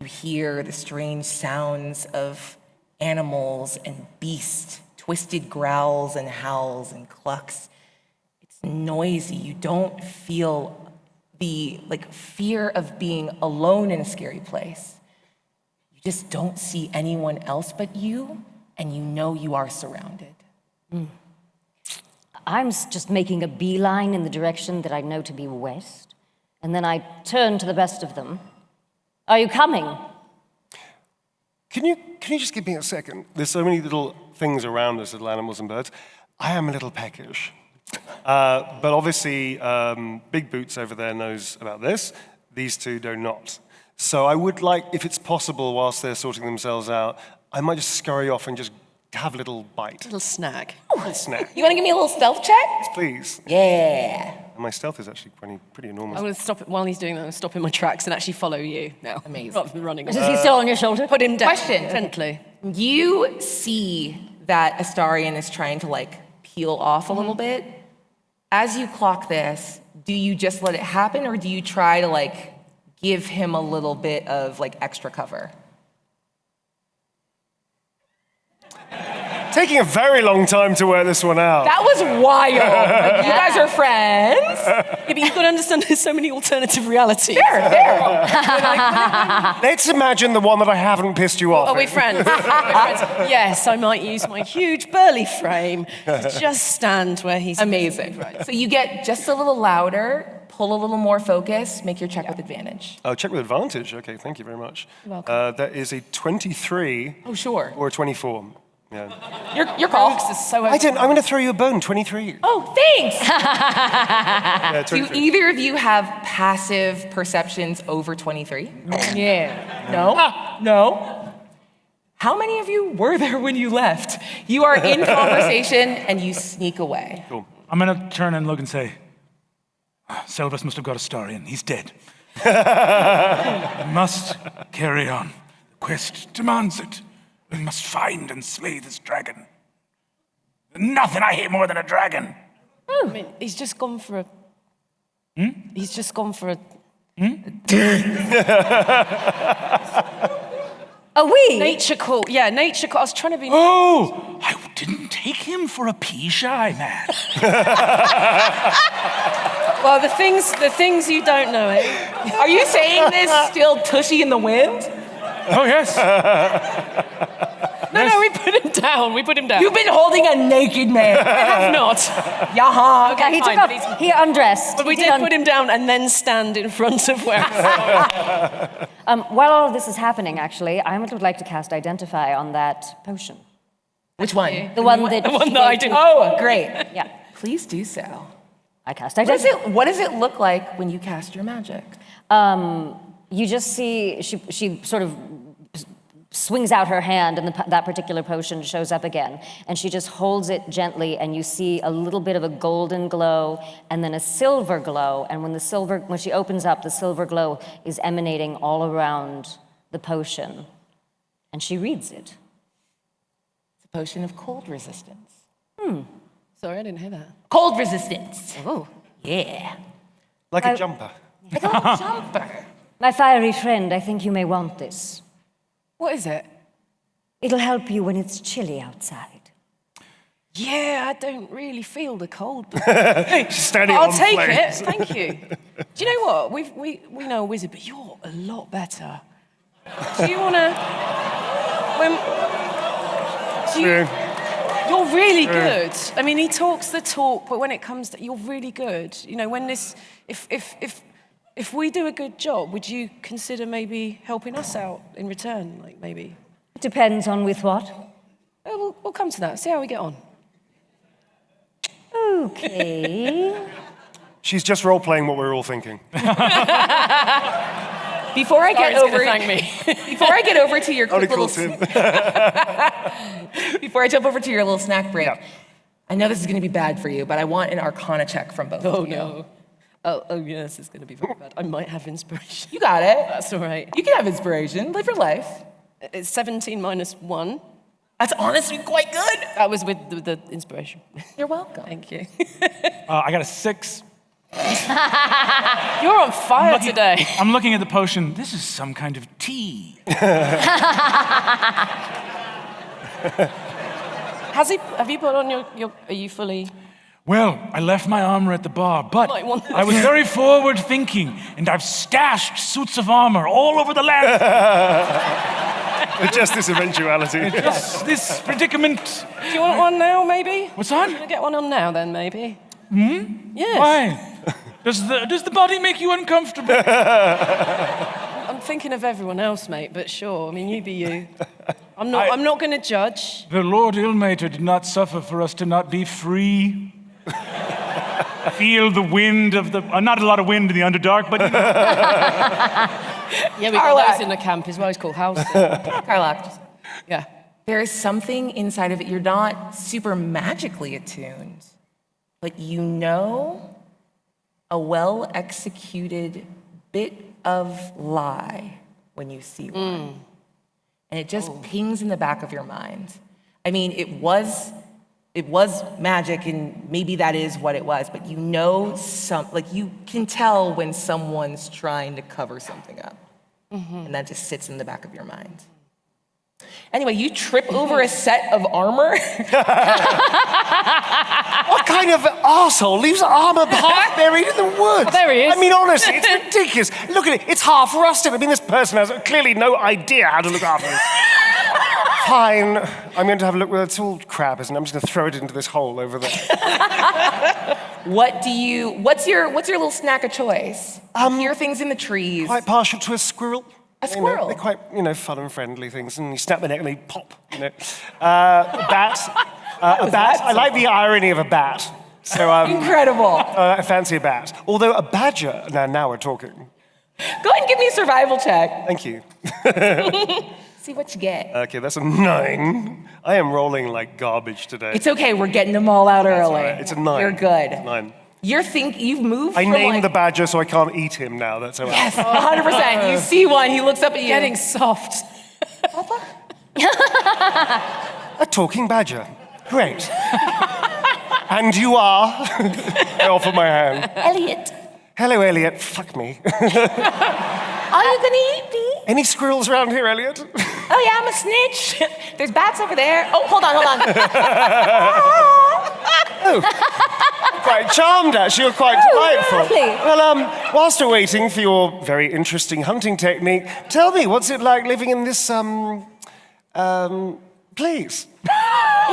You hear the strange sounds of animals and beasts, twisted growls and howls and clucks. It's noisy. You don't feel the fear of being alone in a scary place. You just don't see anyone else but you, and you know you are surrounded. I'm just making a beeline in the direction that I know to be west, and then I turn to the best of them. Are you coming? Can you just give me a second? There's so many little things around us, little animals and birds. I am a little peckish. But obviously, Big Boots over there knows about this. These two do not. So I would like, if it's possible, whilst they're sorting themselves out, I might just scurry off and just have a little bite. Little snag. A little snack. You want to give me a little stealth check? Please. Yeah. And my stealth is actually pretty enormous. I'm going to stop it while he's doing that. I'm going to stop in my tracks and actually follow you now. Amazing. Rather than running Is away. he still on your shoulder? Put him down. Question. Gently. You see that Astarion is trying to peel off a little bit. As you clock this, do you just let it happen, or do you try to give him a little bit of extra cover? Taking a very long time to work this one out. That was wild. You guys are friends. Yeah, but you've got to understand there's so many alternative realities. There. Let's imagine the one that I haven't pissed you off. Are we friends? We're friends? Yes, I might use my huge burly frame to just stand where he's... Amazing. So you get just a little louder, pull a little more focus, make your check with advantage. Oh, check with advantage. Okay, thank you very much. You're welcome. That is a 23. Oh, sure. Or a 24. Yeah. Your call. Is so I'm going to throw you a bone, 23. Oh, thanks. Yeah, Do 23. either of you have passive perceptions over 23? Yeah. No? No? How many of you were there when you left? You are in conversation and you sneak away. Cool. I'm gonna turn and look and say, Selvus must have got Astarion. He's dead. We must carry on. The quest demands it. We must find and slay this dragon. Nothing I hate more than a dragon. I mean, he's just gone for a... He's just gone for a... Are we? Nature call. Yeah, nature call. I was trying to be... Oh, I didn't take him for a pea-shy man. Well, the things you don't know, eh? Are you saying this still tushy in the wind? Oh, yes. No, we put him down. We put him down. You've been holding a naked man. I have not. Yaha. Okay, He fine, took but off. He undressed. But we He did put him down and then stand in front of where While all of this is happening, actually, I would like to cast Identify on that potion. Which one? The one that I didn't... Oh, great. Yeah, Please do so. I cast Identify. What does it look like when you cast your magic? You just see she sort of swings out her hand, and that particular potion shows up again. And she just holds it gently, and you see a little bit of a golden glow, and then a silver glow. And when she opens up, the silver glow is emanating all around the potion. And she reads it. It's a potion of cold resistance. Sorry, I didn't hear that. Cold resistance. Oh, Yeah. Like a jumper. Like a little jumper. My fiery friend, I think you may want this. what is it? It'll help you when it's chilly outside. Yeah, I don't really feel the cold. She's standing I'll on take flames. it. Thank you. Do you know what? We know a wizard, but you're a lot better. Do you want to? You're really good. I mean, he talks the talk, but when it comes to, you're really good. You know, when this, if we do a good job, would you consider maybe helping us out in return? Like maybe. It depends on with what. We'll come to that. See how we get on. Okay. She's just role-playing what we're all thinking. Before I get Sorry, he's over, gonna thank me. before I get over to your Only quick little, cool too. before I jump over to your little snack break, Yeah. I know this is going to be bad for you, but I want an Arcana check from both. Oh of you. no. Oh yeah, this is going to be very bad. I might have inspiration. You got it. That's all right. You can have inspiration. Live your life. It's 17 minus 1. That's honestly quite good. That was with the inspiration. You're welcome. Thank you. I got a 6. You're on fire today. I'm looking at the potion. This is some kind of tea. Have you put on your are you fully? Well, I left my armor at the bar, but Might want that. I was very forward-thinking, and I've stashed suits of armor all over the land. Just this eventuality. Just this predicament. Do you want one now, maybe? What's on? Can I get one on now, then, maybe? Yes. Why? Does the body make you uncomfortable? I'm thinking of everyone else, mate, but sure. I mean, you be you. I'm not going to judge. The Lord Illmater did not suffer for us to not be free. Feel the wind of the... not a lot of wind in the Underdark, but... You know. Yeah, we got those in the camp as well. It's called house. Karlach, Yeah. there is something inside of it. You're not super magically attuned, but you know a well-executed bit of lie when you see one. And it just pings in the back of your mind. I mean, it was magic, and maybe that is what it was, but you know you can tell when someone's trying to cover something up. And that just sits in the back of your mind. Anyway, you trip over a set of armor. What kind of arsehole leaves armor half buried in the woods? Oh, there he is. I mean, honestly, it's ridiculous. Look at it. It's half rusted. I mean, this person has clearly no idea how to look after it. Fine. I'm going to have a look where it's all crap, isn't it? I'm just going to throw it into this hole over there. What's your little snack of choice? You hear things in the trees. Quite partial to a squirrel. A squirrel? They're quite, fun and friendly things. And you snap their neck and they pop, A bat. A bat. I like the irony of a bat. So, Incredible. I fancy a bat. Although a badger... Now we're talking. Go ahead and give me a survival check. Thank you. See what you get. Okay, that's a 9. I am rolling like garbage today. It's okay, we're getting them all out early. All right, it's a 9. You're good. It's a 9. You've moved I from named the badger so I can't eat him now. That's how Yes, 100%. You see one, he looks up at you. Getting soft. A talking badger. Great. And you are? I offer my hand. Elliot, Hello, Elliot. Fuck me. are you gonna eat me? Any squirrels around here, Elliot? Oh yeah, I'm a snitch. There's bats over there. Oh, hold on. Quite charmed, actually. You're quite delightful. lovely. Well, whilst we're waiting for your very interesting hunting technique, tell me, what's it like living in this, place?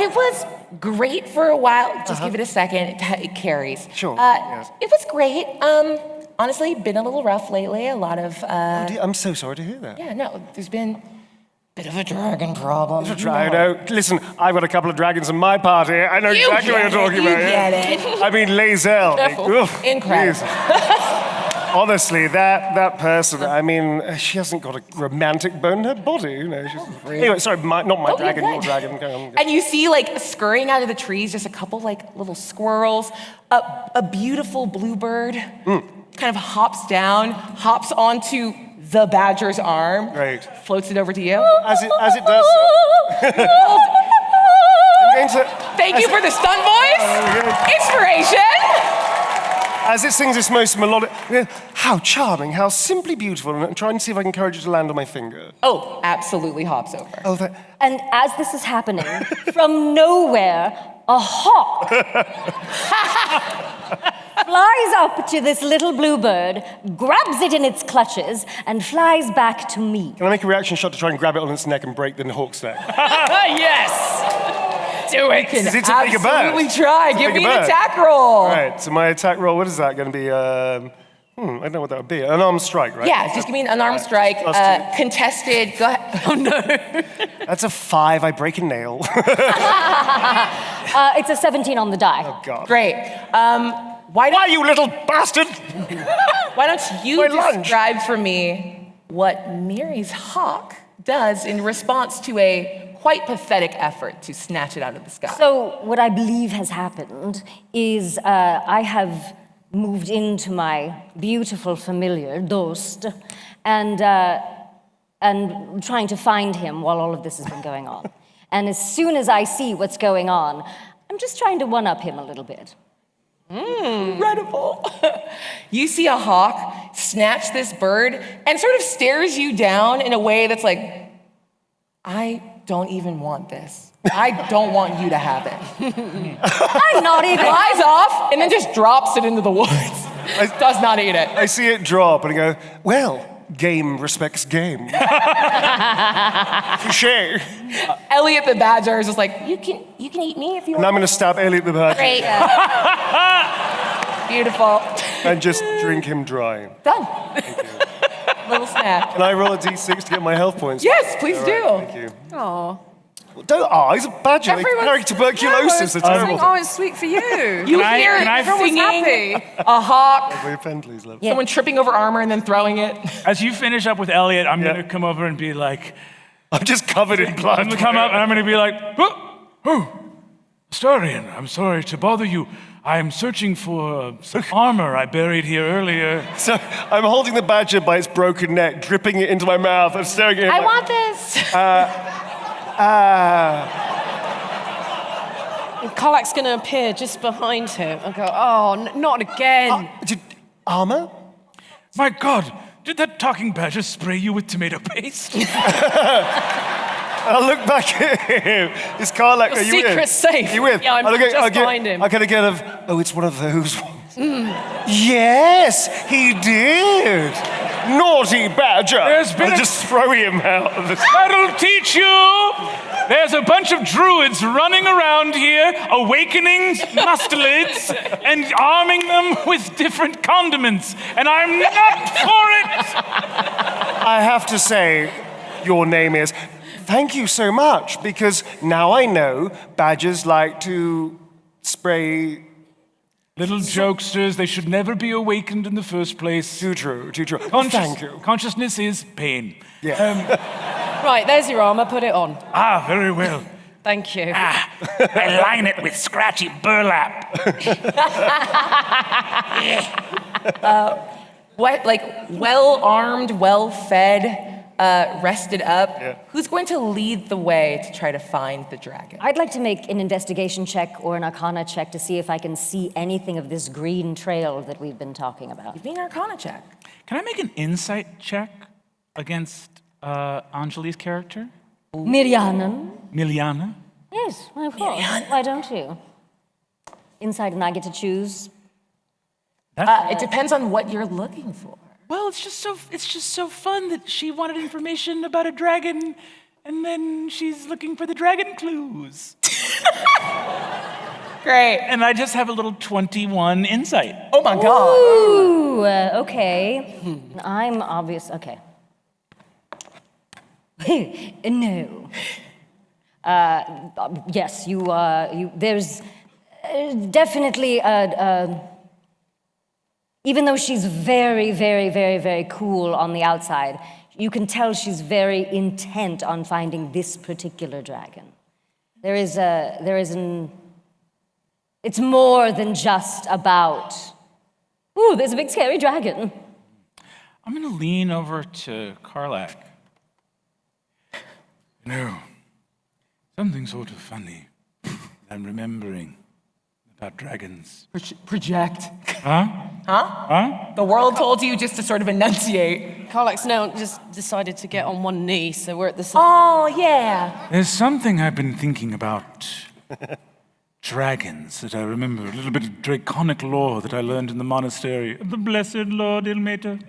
It was great for a while. Just give it a second. It carries. Sure, yes. It was great. Honestly, been a little rough lately. A lot of I'm so sorry to hear that. yeah, no, there's been a bit of a dragon problem. I know. Listen, I've got a couple of dragons in my party. I know exactly what you're talking about. You get it. I mean, Lae'zel. Careful. Incredible. Honestly, that person, I mean, she hasn't got a romantic bone in her body, Anyway, sorry, not my dragon, you're your good. dragon. Go on. And you see, scurrying out of the trees, just a couple, little squirrels, a beautiful bluebird, kind of hops down, hops onto the badger's arm, Great. floats it over to you. As it does so. I'm going to... Thank you for the stunt voice. Inspiration. As it sings this most melodic, how charming, how simply beautiful, and I'm trying to see if I can encourage it to land on my finger. Oh, absolutely hops over. Oh, that. And as this is happening, from nowhere, a hawk flies up to this little blue bird, grabs it in its clutches, and flies back to me. Can I make a reaction shot to try and grab it on its neck and break the hawk's neck? Yes. Do it. Is it a bigger bird? Absolutely try. Give me an bird. attack roll. All right, so my attack roll, what is that going to be? I don't know what that would be. An unarmed strike, right? Yeah, just give me an unarmed strike. Plus two. Contested. Go ahead. Oh no. That's a 5. I break a nail. It's a 17 on the die. Oh, God. Great. Why, you little bastard? Why don't you My lunch. describe for me what Miri's hawk does in response to a quite pathetic effort to snatch it out of the sky? So what I believe has happened is I have moved into my beautiful familiar, Dost, and trying to find him while all of this has been going on. And as soon as I see what's going on, I'm just trying to one-up him a little bit. Incredible. You see a hawk snatch this bird and sort of stares you down in a way that's like, I don't even want this. I don't want you to have it. I'm not even. Flies off and then just drops it into the woods. Does not eat it. I see it drop and I go, well, game respects game. Touché. Elliot the Badger is just like, you can eat me if you And want. I'm going to stab Elliot the Badger Great. Beautiful. and just drink him dry. Done. Little snack. Can I roll a d6 to get my health points? Yes, please All do. right, thank you. Aw. Don't, he's a badger. They Everyone's- carry tuberculosis. They're terrible. Oh, it's sweet for you. You I- hear can I- Everyone's singing, happy. a hawk, Will you pen, please, love? Yeah. someone tripping over armor and then throwing it. As you finish up with Elliot, I'm Yeah. going to come over and be like, I'm just covered in blood. I'm going to come up and I'm going to be like, oh, Astarion, I'm sorry to bother you. I'm searching for some armor I buried here earlier. So I'm holding the badger by its broken neck, dripping it into my mouth and staring at it. I like, want this. And Karlach's going to appear just behind him and go, oh, not again. Armor? My God, did that talking badger spray you with tomato paste? I'll look back at him. Is Karlach, Your are you with? secret's safe. You with? Yeah, I'm just behind him. I kind of get of, oh, it's one of those ones. Yes, he did. Naughty badger. There's been I'll a- just throw him out of the... That'll teach you! There's a bunch of druids running around here, awakening mustelids and arming them with different condiments, and I'm not for it! I have to say, your name is... Thank you so much, because now I know badgers like to spray... Little jokesters, they should never be awakened in the first place. Too true, too true. Oh, thank you. Consciousness is pain. Yeah. Right, there's your armor. Put it on. Ah, very well. Thank you. I line it with scratchy burlap. What, like, well-armed, well-fed, rested up. Yeah. Who's going to lead the way to try to find the dragon? I'd like to make an investigation check or an arcana check to see if I can see anything of this green trail that we've been talking about. Give me an arcana check. can I make an insight check against Anjali's character? Miriannan? Miliana? Yes, of course. Why don't you? Inside and I get to choose. It depends on what you're looking for. Well, it's just so fun that she wanted information about a dragon, and then she's looking for the dragon clues. Great. And I just have a little 21 insight. Oh my god. Ooh, okay. I'm obvious. Okay. No. Yes, you. There's definitely even though she's very, very, very, very cool on the outside, you can tell she's very intent on finding this particular dragon. It's more than just about, ooh, there's a big scary dragon. I'm going to lean over to Karlach. No, something sort of funny. I'm remembering about dragons. Project. Huh? The world told you just to sort of enunciate. Karlach's now just decided to get on one knee, so we're at the same. Oh, yeah. There's something I've been thinking about. Dragons that I remember, a little bit of draconic lore that I learned in the monastery of the Blessed Lord Ilmater.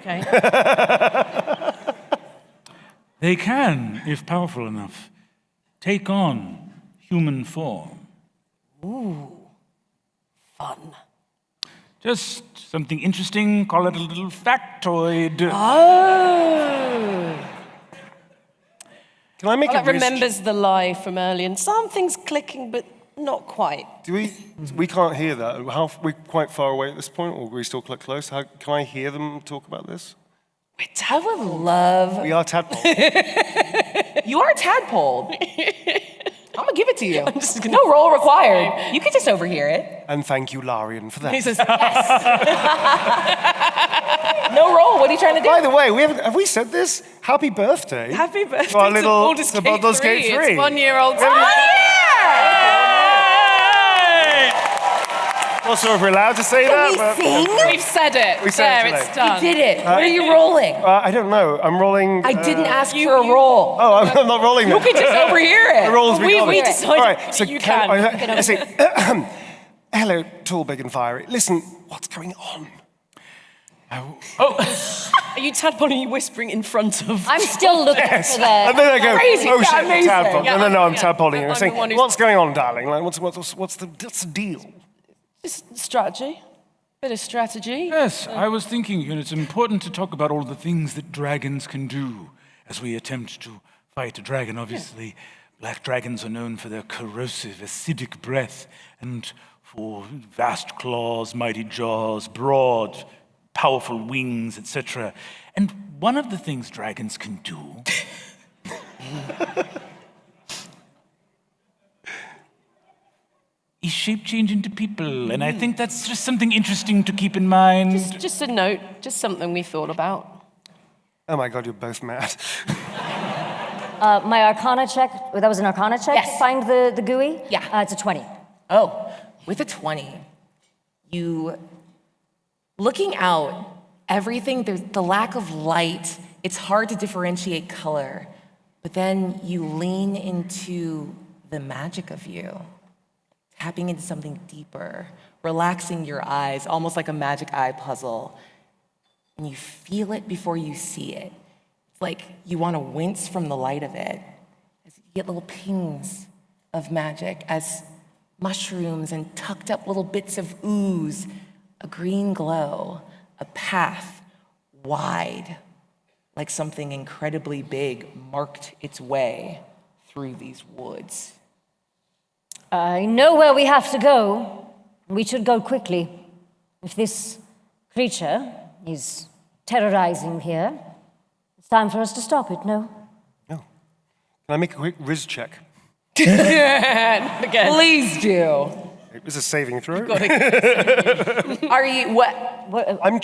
Okay. They can, if powerful enough, take on human form. Ooh. Fun. Just something interesting, call it a little factoid. Oh. Can I make Karlach a remembers the lie from earlier, and something's clicking, but not quite. Do we can't hear that. We're quite far away at this point, or are we still quite close? Can I hear them talk about this? I would love. We are tadpoles. You are tadpole. I'm gonna give it to you. No roll required. You can just overhear it. And thank you, Larian, for that. He says, yes. No roll. What are you trying to do? By the way, have we said this? Happy birthday. Happy birthday to our to little Baldur's Gate Baldur's 3. Gate 3. It's 1 year old. Not sure if we're allowed to say that. But We've said it. We said it There, today. it's done. You did it. What are you rolling? I don't know. I'm rolling. I didn't ask for a roll. Oh, I'm not rolling. You can just overhear it. The rolls We got it. decided All right, so you can. I say, hello, tall, big, and fiery. Listen, what's going on? Are you tadpole? Are you whispering in front of? I'm still looking for And the. then I go, Crazy, oh yeah, shit, amazing. tadpole. Yeah, No, I'm yeah. tadpoling. I'm I'm saying, the one who's- what's going on, darling? Like, what's the deal? Just strategy. Bit of strategy. Yes, I was thinking, it's important to talk about all the things that dragons can do as we attempt to fight a dragon. Obviously, black dragons are known for their corrosive, acidic breath and for vast claws, mighty jaws, broad, powerful wings, etc. And one of the things dragons can do is shape change into people. And I think that's just something interesting to keep in mind. Just a note. Just something we thought about. Oh my god, you're both mad. My Arcana check, that was an Arcana check? Yes. To find the GUI? Yeah. It's a 20. Oh, with a 20, you looking out, everything, there's the lack of light, it's hard to differentiate color, but then you lean into the magic of you, tapping into something deeper, relaxing your eyes, almost like a magic eye puzzle, and you feel it before you see it. It's like you want to wince from the light of it, as you get little pings of magic, as mushrooms and tucked up little bits of ooze, a green glow, a path wide, like something incredibly big marked its way through these woods. I know where we have to go. We should go quickly. If this creature is terrorizing here, it's time for us to stop it, no? No. Can I make a quick Riz check? Again. Please do. It was a saving throw. Are you what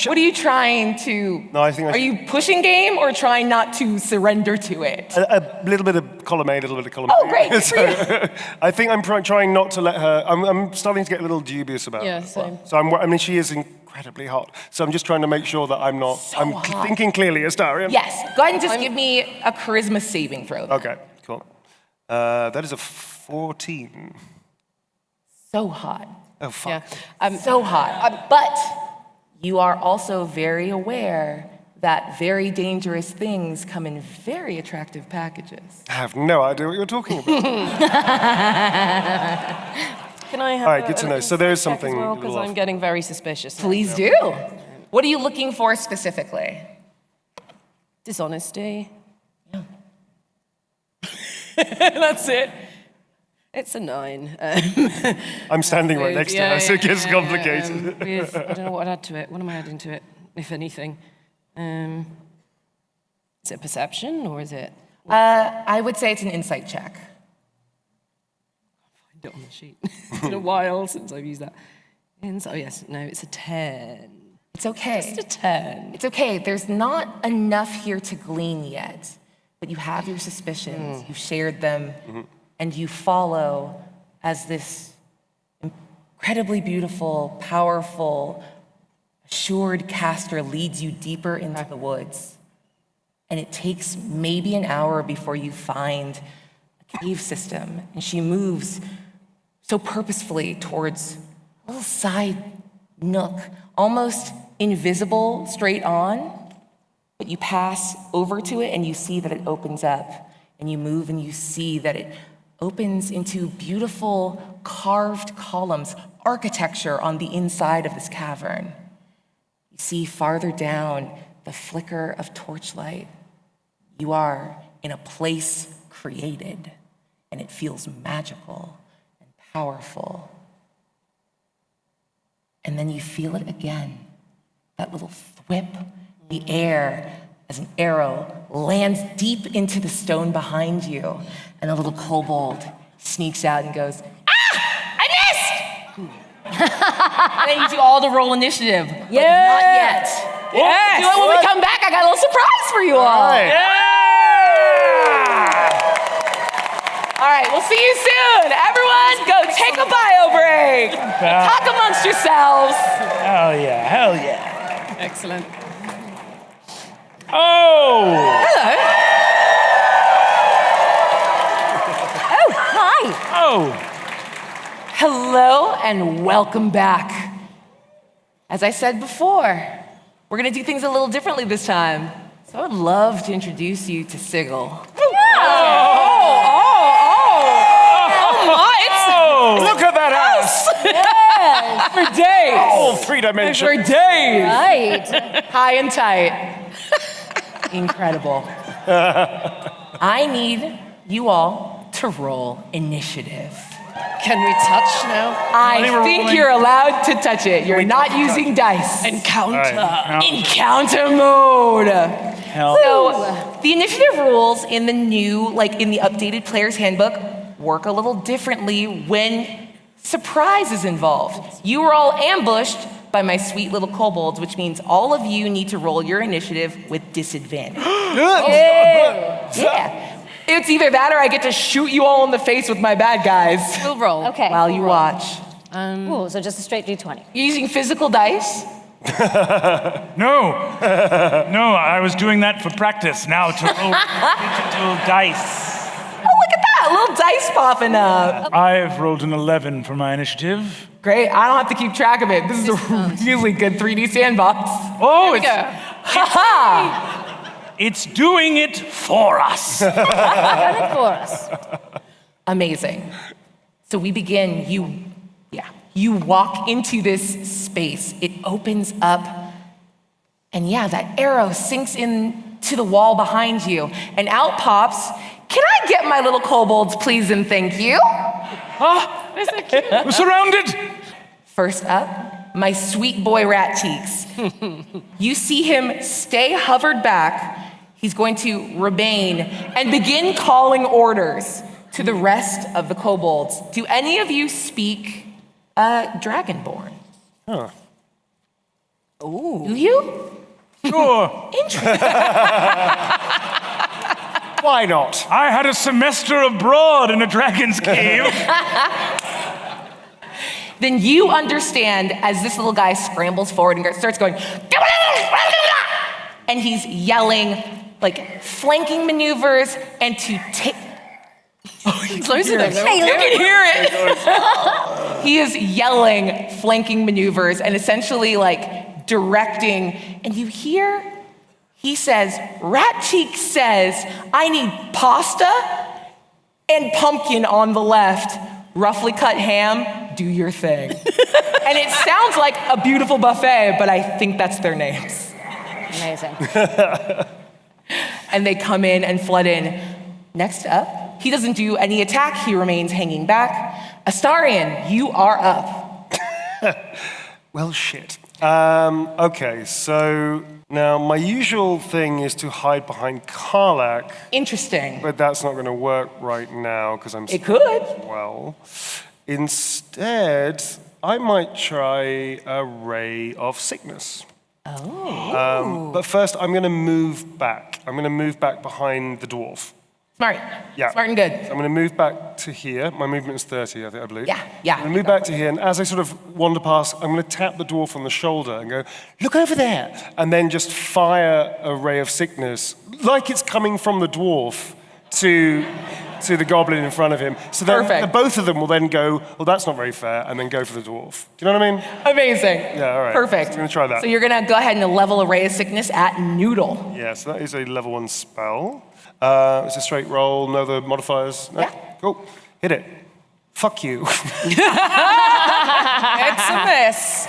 are you trying to? No, I think I Are you pushing game or trying not to surrender to it? A little bit of column A, a little bit of column B. Oh, great. Good for you. I think I'm trying not to let her. I'm starting to get a little dubious about Yeah, it. same. So I mean, she is incredibly hot. So I'm just trying to make sure that I'm not. I'm hot. thinking clearly, Astarion. Yes. Go ahead and just give me a charisma saving throw. then. Okay, cool. That is a 14. So hot. Oh fuck. Yeah. So hot. But you are also very aware that very dangerous things come in very attractive packages. I have no idea what you're talking about. Can I have All right, good to know. So there is check as something well, a because little I'm off. getting very suspicious. now. Please do. What are you looking for specifically? Dishonesty. Yeah. That's it. It's a 9. I'm standing right next to her, so it gets complicated. With, I don't know what I'd add to it. What am I adding to it, if anything? Is it perception or is it? I would say it's an insight check. Find it on the sheet. It's been a while since I've used that. Oh yes, no, it's a 10. It's okay. Just a 10. It's okay. There's not enough here to glean yet, but you have your suspicions. You've shared them, and you follow as this incredibly beautiful, powerful, assured caster leads you deeper into the woods. And it takes maybe an hour before you find a cave system. And she moves so purposefully towards a little side nook, almost invisible straight on. But you pass over to it and you see that it opens up. And you move and you see that it opens into beautiful carved columns, architecture on the inside of this cavern. You see farther down the flicker of torchlight. You are in a place created, and it feels magical and powerful. And then you feel it again, that little thwip, the air as an arrow lands deep into the stone behind you, and a little kobold sneaks out and goes, "Ah! I missed!" And then you do all the roll initiative, but not yet. Yes. Do it when we come back. I got a little surprise for you all. All right, we'll see you soon. Everyone, go take a bio break. Talk amongst yourselves. Hell yeah, hell yeah. Excellent. Oh! Hello. Oh, hi. Oh! Hello and welcome back. As I said before, we're gonna do things a little differently this time. So I would love to introduce you to Sigil. Look at that ass! Yes. For days. All three dimensions. For days. Right. High and tight. Incredible. I need you all to roll initiative. Can we touch now? I we're think rolling. you're allowed to touch it. You're not using dice. Encounter. Encounter mode. Hell. So the initiative rules in the new, in the updated player's handbook, work a little differently when surprise is involved. You were all ambushed by my sweet little kobolds, which means all of you need to roll your initiative with disadvantage. Yeah. It's either that or I get to shoot you all in the face with my bad guys We'll roll. Okay. while you watch. Ooh, so just a straight D20. You're using physical dice? No, I was doing that for practice. Now to roll digital dice. Oh, look at that, a little dice popping up. I've rolled an 11 for my initiative. Great, I don't have to keep track of it. This is a really good 3D sandbox. Oh, Here we go. Ha-ha! it's doing it for us. Done it for us. Amazing. So we begin, you walk into this space. It opens up, and that arrow sinks into the wall behind you, and out pops, "Can I get my little kobolds, please and thank you?" We're surrounded. First up, my sweet boy Rat Cheeks. You see him stay hovered back. He's going to remain and begin calling orders to the rest of the kobolds. Do any of you speak Dragonborn? Huh. Ooh. Do you? Sure. Interesting. Why not? I had a semester abroad in a dragon's cave. Then you understand as this little guy scrambles forward and starts going, and he's yelling flanking maneuvers and to take. Close it. You can hear it. He is yelling flanking maneuvers and essentially directing, and you hear he says, Rat Cheek says, "I need pasta and pumpkin on the left, roughly cut ham, do your thing." And it sounds like a beautiful buffet, but I think that's their names. Amazing. And they come in and flood in. Next up, he doesn't do any attack, he remains hanging back. Astarion, you are up. Well, shit. Okay, so now my usual thing is to hide behind Karlach, Interesting. but that's not going to work right now because I'm. It could. Well, instead, I might try a ray of sickness. Oh. But first, I'm going to move back. I'm going to move back behind the dwarf. Smart. Yeah. Smart and good. So I'm going to move back to here. My movement is 30, I believe. Yeah. I'm going to move back to here, and as I sort of wander past, I'm going to tap the dwarf on the shoulder and go, look over there, and then just fire a ray of sickness, like it's coming from the dwarf to the goblin in front of him. So then Perfect. both of them will then go, well, that's not very fair, and then go for the dwarf. Do you know what I mean? Amazing. Yeah, all right. Perfect. I'm going to try that. So you're going to go ahead and level a ray of sickness at Noodle. Yeah, so that is a level 1 spell. It's a straight roll, no other modifiers. No? Yeah. Cool. Hit it. Fuck you. It's a miss.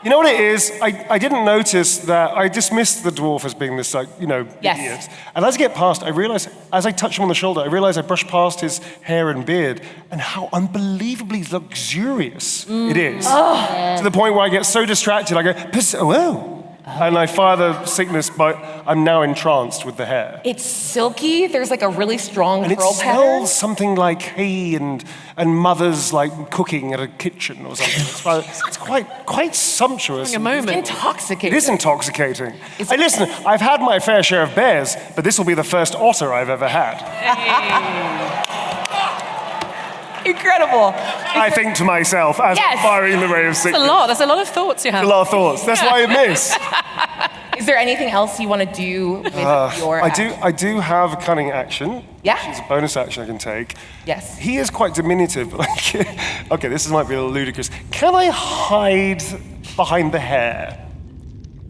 You know what it is? I didn't notice that I dismissed the dwarf as being this, Yes. idiot. And as I get past, I realize, as I touch him on the shoulder, I realize I brushed past his hair and beard and how unbelievably luxurious it is. To the point where I get so distracted, I go, oh. And I fire the sickness, but I'm now entranced with the hair. It's silky. There's like a really strong And it curl pattern. smells something like hay and mother's like cooking at a kitchen or something. It's quite sumptuous. A moment. Intoxicating. It is intoxicating. Hey, listen, I've had my fair share of bears, but this will be the first otter I've ever had. Incredible. I think to myself as I'm firing the ray of sickness. That's a lot. That's a lot of thoughts you have. A lot of thoughts. That's why I miss. Is there anything else you want to do with your action? I do have a cunning action. Yeah. Which is a bonus action I can take. Yes. He is quite diminutive, but okay, this might be a little ludicrous. Can I hide behind the hair?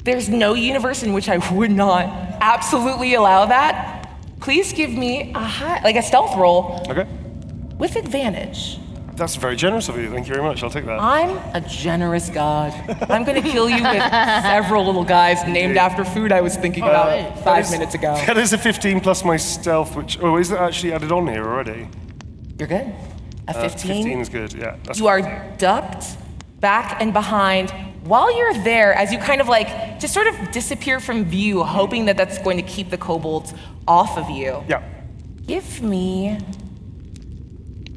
There's no universe in which I would not absolutely allow that. Please give me a stealth roll Okay. with advantage. That's very generous of you. Thank you very much. I'll take that. I'm a generous god. I'm going to kill you with several little guys named after food I was thinking about 5 minutes ago. That is a 15 plus my stealth, which, is that actually added on here already? You're good. A 15. 15 is good, yeah. That's You are ducked back and behind. While you're there, as you kind of just sort of disappear from view, hoping that that's going to keep the kobolds off of you. Yeah. Give me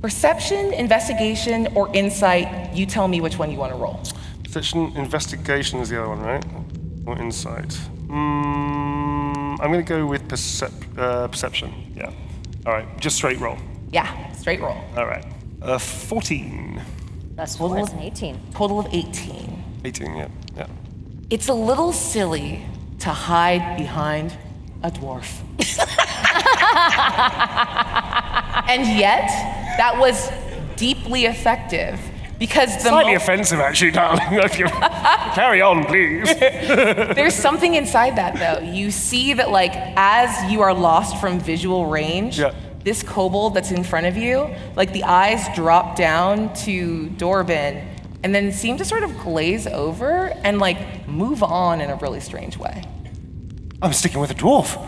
perception, investigation, or insight. You tell me which one you want to roll. Perception, investigation is the other one, right? Or insight? I'm going to go with perception, yeah. All right, just straight roll. Yeah, straight roll. All right. 14. That's an 18. Total of 18. 18, yeah. It's a little silly to hide behind a dwarf. And yet, that was deeply effective because the Slightly offensive, actually, darling. Carry on, please. There's something inside that, though. You see that, as you are lost from visual range, this kobold that's in front of you, the eyes drop down to Dorbin and then seem to sort of glaze over and, move on in a really strange way. I'm sticking with a dwarf.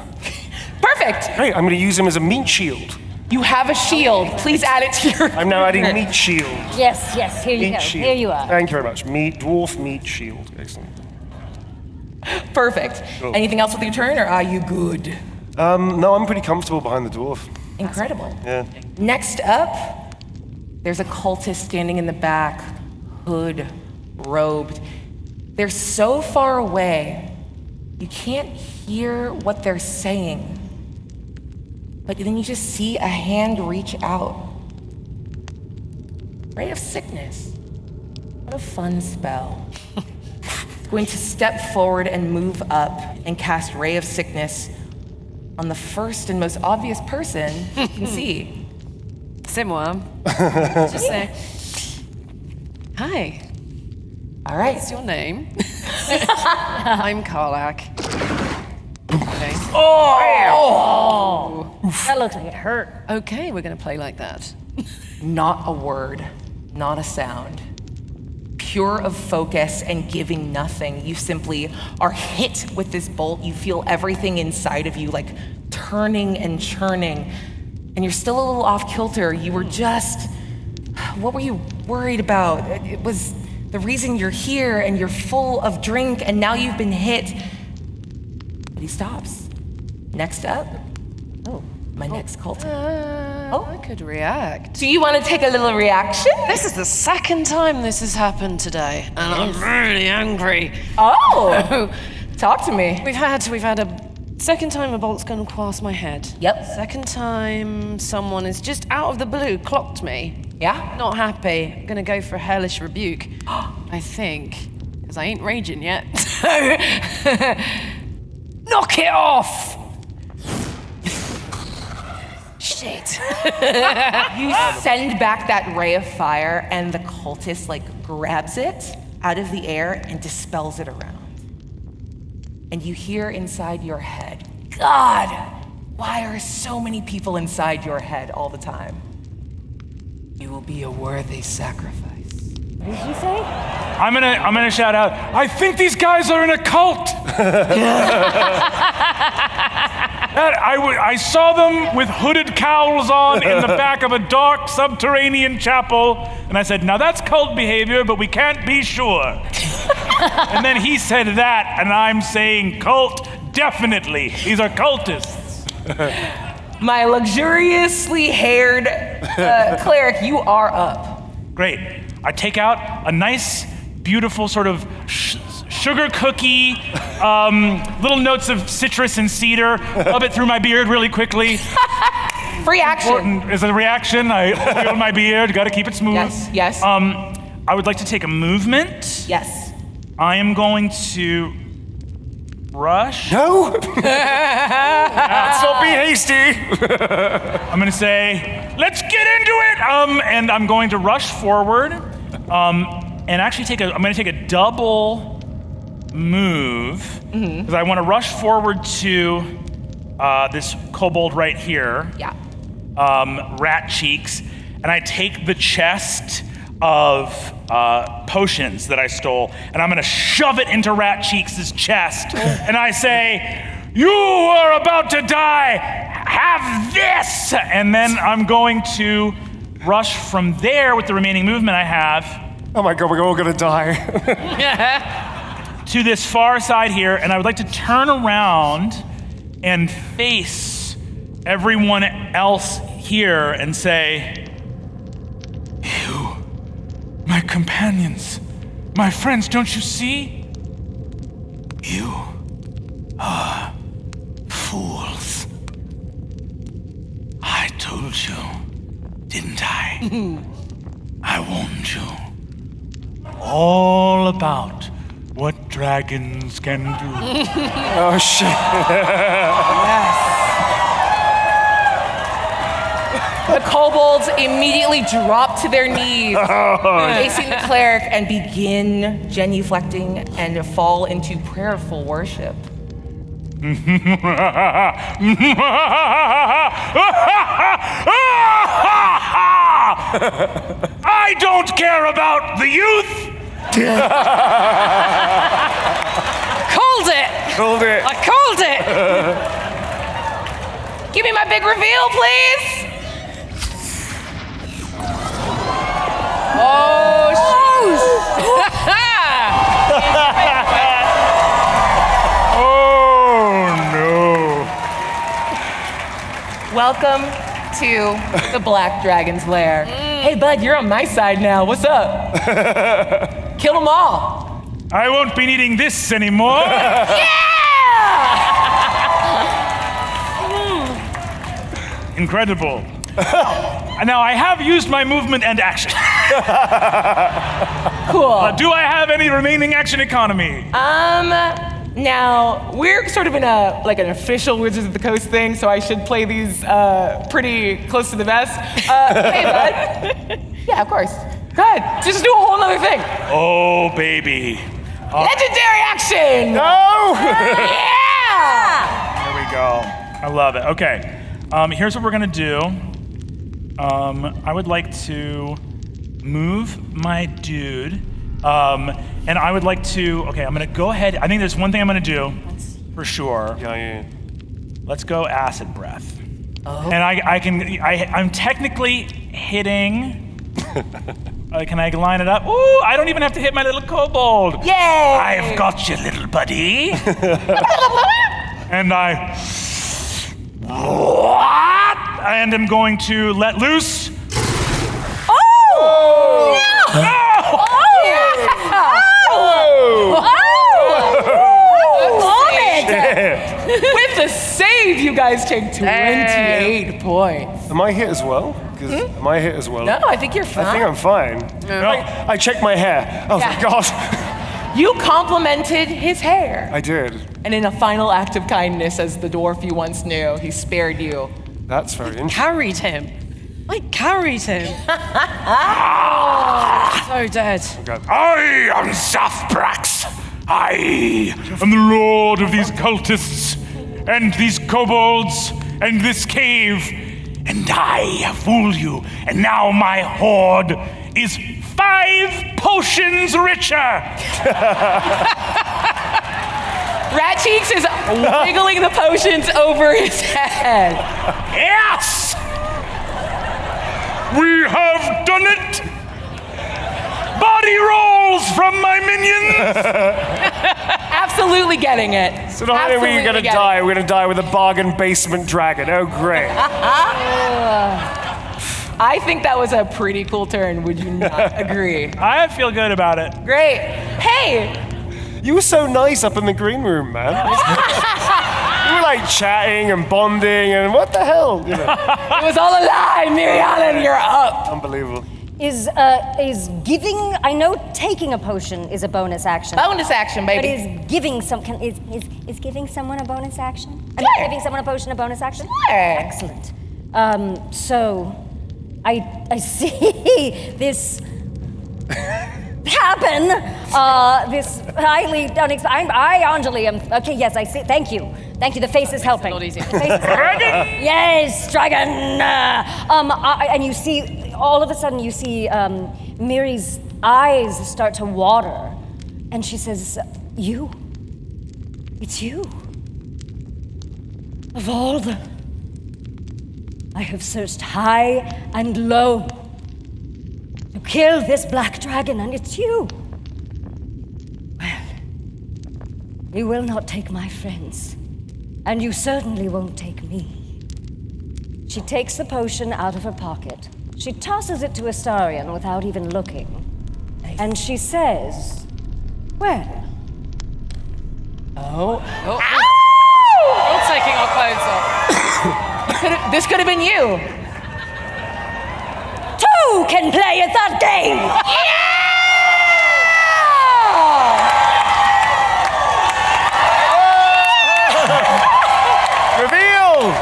Perfect! Hey, I'm going to use him as a meat shield. You have a shield. Please add it to your... I'm now adding meat shield. Yes, here you Meat go. shield. Here you are. Thank you very much. Dwarf meat shield. Excellent. Perfect. Cool. Anything else with your turn, or are you good? No, I'm pretty comfortable behind the dwarf. Incredible. Yeah. Next up, there's a cultist standing in the back, hood, robed. They're so far away, you can't hear what they're saying. But then you just see a hand reach out. Ray of Sickness. What a fun spell. Going to step forward and move up and cast Ray of Sickness on the first and most obvious person you can see. C'est moi. Just say, hi. All right. What's your name? I'm Karlach. Okay. That looks like it hurt. Okay, we're gonna play like that. Not a word, not a sound. Pure of focus and giving nothing. You simply are hit with this bolt. You feel everything inside of you turning and churning. And you're still a little off kilter. You were just, what were you worried about? It was the reason you're here and you're full of drink and now you've been hit. But he stops. Next up, my next cultist. I could react. Do you want to take a little reaction? This is the second time this has happened today, and I'm really angry. Oh, talk to me. We've had a Second time a bolt's gone past my head. Yep. Second time someone is just out of the blue clocked me. Yeah? Not happy. I'm gonna go for a hellish rebuke. I think. Because I ain't raging yet. So knock it off! Shit. You send back that ray of fire, and the cultist grabs it out of the air and dispels it around. And you hear inside your head, God, why are so many people inside your head all the time? You will be a worthy sacrifice. What did you say? I'm gonna shout out, I think these guys are in a cult! I saw them with hooded cowls on in the back of a dark subterranean chapel, and I said, now that's cult behavior, but we can't be sure. And then he said that, and I'm saying cult, definitely. These are cultists. My luxuriously haired cleric, you are up. Great. I take out a nice, beautiful sort of sugar cookie, little notes of citrus and cedar, rub it through my beard really quickly. Free action. Important is a reaction. I oil my beard, gotta keep it smooth. Yes. I would like to take a movement. Yes. I am going to rush. No! Let's not be hasty. I'm gonna say, let's get into it! And I'm going to rush forward, and actually I'm gonna take a double move, because I want to rush forward to this kobold right here. Yeah. Rat Cheeks, and I take the chest of potions that I stole, and I'm gonna shove it into Rat Cheeks' chest, and I say, you are about to die, have this! And then I'm going to rush from there with the remaining movement I have. Oh my God, we're all gonna die. To this far side here, and I would like to turn around and face everyone else here and say, You, my companions, my friends, don't you see? You are fools. I told you, didn't I? I warned you. All about what dragons can do. Oh shit. The kobolds immediately drop to their knees, facing the cleric, and begin genuflecting and fall into prayerful worship. I don't care about the youth. Called it! Hold it. I called it! Give me my big reveal, please! Oh, Oh no. Welcome to the Black Dragon's lair. Hey, bud, you're on my side now. What's up? Kill them all. I won't be needing this anymore. Incredible. Now I have used my movement and action. Cool. Do I have any remaining action economy? Now, we're sort of in an official Wizards of the Coast thing, so I should play these pretty close to the vest. Hey, bud. Yeah, of course. Go ahead. Just do a whole nother thing. Oh, baby. Legendary action! No! Yeah! There we go. I love it. Okay. Here's what we're gonna do. I would like to move my dude. And I would like to, okay, I'm gonna go ahead. I think there's one thing I'm gonna do for sure. Yeah. Let's go acid breath. Oh. And I'm technically hitting. Can I line it up? Ooh, I don't even have to hit my little kobold. Yay! I've got you, little buddy. And and I'm going to let loose. Oh! No! No! With the the save, you guys take 28 points. Am I hit as well? Am I hit as well? No, I think you're fine. I think I'm fine. I checked my hair. Oh, thank God. You complimented his hair. I did. And in a final act of kindness, as the dwarf you once knew, he spared you. That's very interesting. Carried him. I carried him. So dead. I am Zathbrax. I am the lord of these cultists, and these kobolds, and this cave. And I have fooled you, and now my hoard is 5 potions richer. Rat Cheeks is wiggling the potions over his head. Yes! We have done it! Body rolls from my minions! Absolutely getting it. So not only are we going to die, we're going to die with a bargain basement dragon. Oh, great. I think that was a pretty cool turn, would you not agree? I feel good about it. Great. Hey! You were so nice up in the green room, man. You were like chatting and bonding and what the hell? You know. It was all a lie, Miriannan, you're up. Unbelievable. Is giving, I know taking a potion is a bonus action. Bonus action, baby. But is giving is giving someone a bonus action? Sure. Giving someone a potion a bonus action? Sure. Excellent. So I see this happen. This highly unexpected. I, Anjali, am okay. Yes, I see. Thank you. The face is helping. Not easy. Dragon. Yes, dragon. And you see, all of a sudden, you see Miri's eyes start to water, and she says, "You. It's you. Of all the. I have searched high and low to kill this black dragon, and it's you. Well, you will not take my friends, and you certainly won't take me." She takes the potion out of her pocket. She tosses it to Astarion without even looking. And she says, "Well." Oh. All taking our clothes off. This could have been you. 2 can play at that game! Reveal!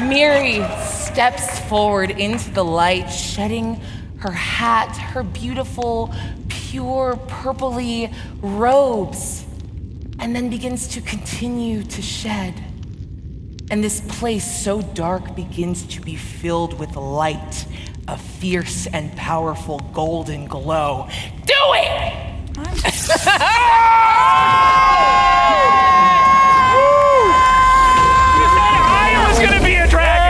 Miri steps forward into the light, shedding her hat, her beautiful, pure, purpley robes, and then begins to continue to shed. And this place so dark begins to be filled with light, a fierce and powerful golden glow. Do it! I was gonna be a dragon!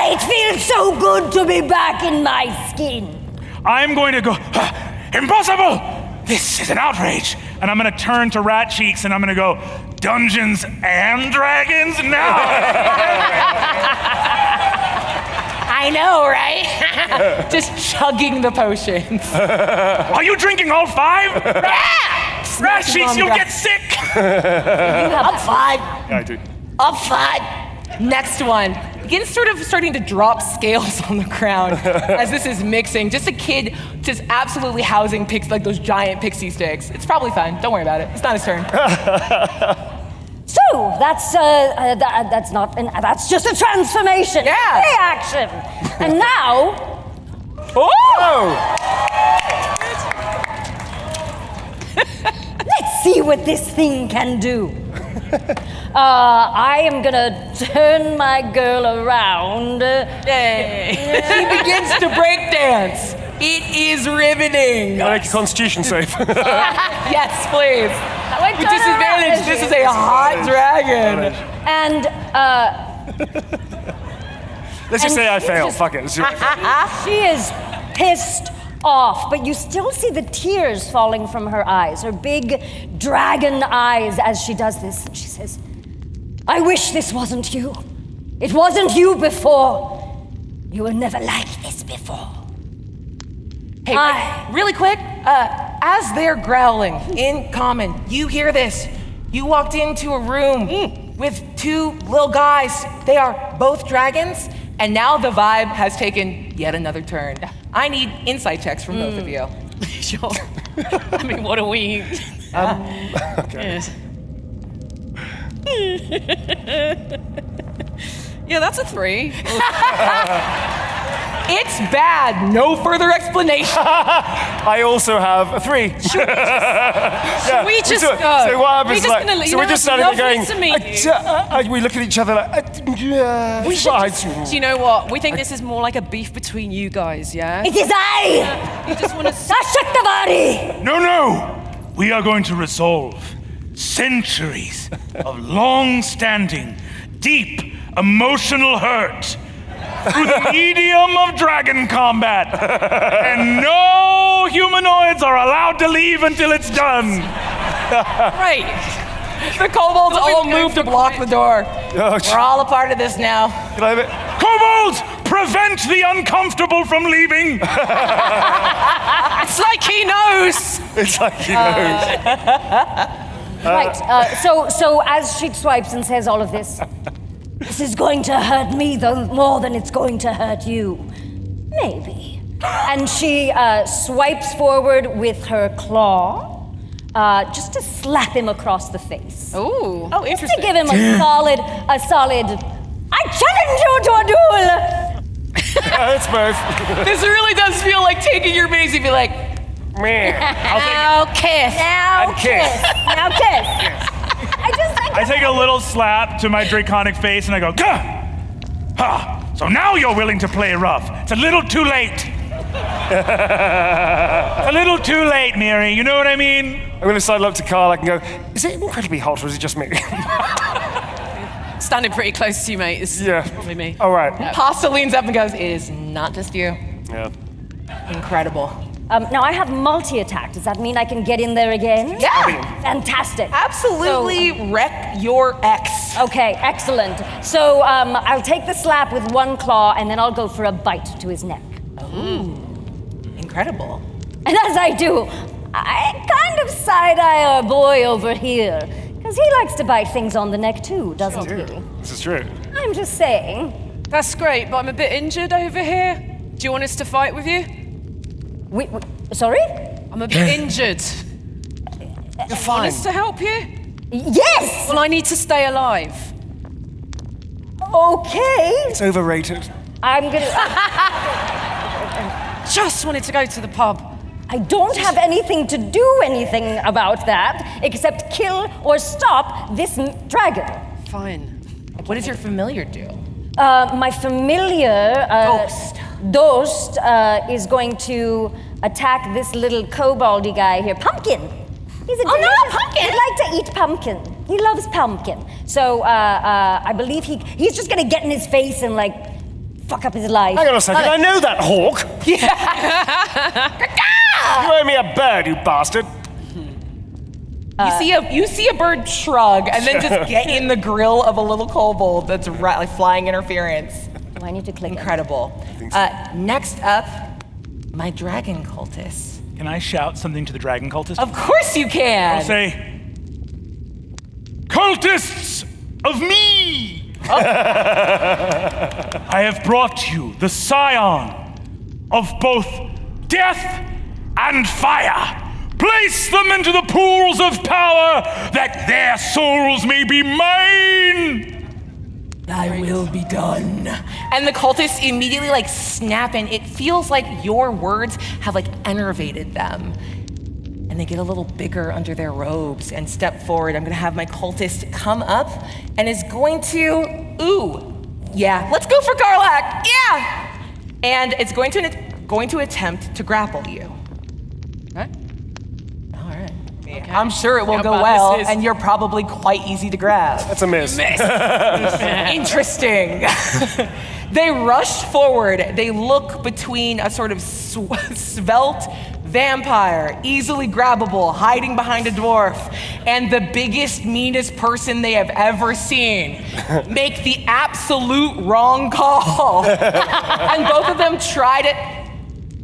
It feels so good to be back in my skin. I'm going to go, impossible! This is an outrage. And I'm going to turn to Rat Cheeks and I'm going to go, Dungeons and Dragons now? I know, right? Just chugging the potions. Are you drinking all 5? Yeah! Rat Cheeks, you'll get sick! Up 5. Yeah, I do. Up 5. Next one. Begins starting to drop scales on the ground as this is mixing. Just a kid just absolutely housing like those giant pixie sticks. It's probably fine. Don't worry about it. It's not his turn. So that's just a transformation. Yeah. Reaction. And now. Oh! Let's see what this thing can do. I am gonna turn my girl around. She begins to break dance. It is riveting. Make a constitution save. Yes, please. With turn disadvantage, around. this is a hot dragon. And Let's just say I she's fail. just- Fuck it. Let's do it. she is pissed off, but you still see the tears falling from her eyes, her big dragon eyes as she does this. And she says, I wish this wasn't you. It wasn't you before. You were never like this before. Hey, really quick, as they're growling in common, you hear this. You walked into a room with two little guys. They are both dragons, and now the vibe has taken yet another turn. I need insight checks from both of you. Sure. I mean, what are we? Okay. Yes. Yeah, that's a 3. It's bad. No further explanation. I also have a 3. Should we just So go? what happens? We're just gonna, so we're just standing there going. to meet you. We look at each other like. We should just, do you know what? We think this is more like a beef between you guys, yeah? It is I! You just want to... Ashaktavari! No! We are going to resolve centuries of long-standing, deep, emotional hurt through the medium of dragon combat. And no humanoids are allowed to leave until it's done. Right. The kobolds all move to block the door. We're all a part of this now. Can I have it? Kobolds, prevent the uncomfortable from leaving. It's like he knows. It's like he knows. Right, so as she swipes and says all of this, this is going to hurt me though more than it's going to hurt you. Maybe. And she swipes forward with her claw, just to slap him across the face. Ooh. Oh, Just to give him a solid, I challenge you to a duel! It's both. This really does feel like taking your base and be like, Now kiss. Now kiss. Now kiss. I take a little slap to my draconic face and I go, gah! Ha! So now you're willing to play rough. It's a little too late. A little too late, Miri. You know what I mean? I'm going to sidle up to Karlach and go, is it incredibly hot or is it just me? Standing pretty close to you, mate. This is probably me. All right. Pasta leans up and goes, it is not just you. Yeah. Incredible. Now I have multi-attack. Does that mean I can get in there again? Yeah. Fantastic. Absolutely wreck your ex. Okay, excellent. So I'll take the slap with one claw and then I'll go for a bite to his neck. Incredible. And as I do, I kind of side-eye our boy over here. Because he likes to bite things on the neck too, doesn't he? This is true. I'm just saying. That's great, but I'm a bit injured over here. Do you want us to fight with you? Sorry? I'm a bit injured. You're Want fine. us to help you? Yes! Well, I need to stay alive. Okay. It's overrated. I'm gonna... Just wanted to go to the pub. I don't have anything to do anything about that except kill or stop this dragon. Fine. What does your familiar do? My familiar... Dost is going to attack this little koboldy guy here. Pumpkin! He's a pumpkin! He'd like to eat pumpkin. He loves pumpkin. So I believe he's just gonna get in his face and like fuck up his life. Hang on a second, I know that hawk. You owe me a bird, you bastard. You see a bird shrug and then just get in the grill of a little kobold that's like flying interference. Do I need to click it? Incredible. Next up, my dragon cultist. Can I shout something to the dragon cultist? Of course you can. I'll say, cultists of me! I have brought you the scion of both death and fire. Place them into the pools of power that their souls may be mine. Thy will be done. And the cultists immediately like snap in. It feels like your words have like enervated them. And they get a little bigger under their robes and step forward. I'm gonna have my cultist come up and is going to, let's go for Karlach, yeah! And it's going to attempt to grapple you. Right? All right. Okay. I'm sure it will go but well, this is- and you're probably quite easy to grab. That's a miss. Interesting. They rush forward. They look between a sort of svelte, vampire, easily grabbable, hiding behind a dwarf, and the biggest, meanest person they have ever seen make the absolute wrong call. And both of them tried it.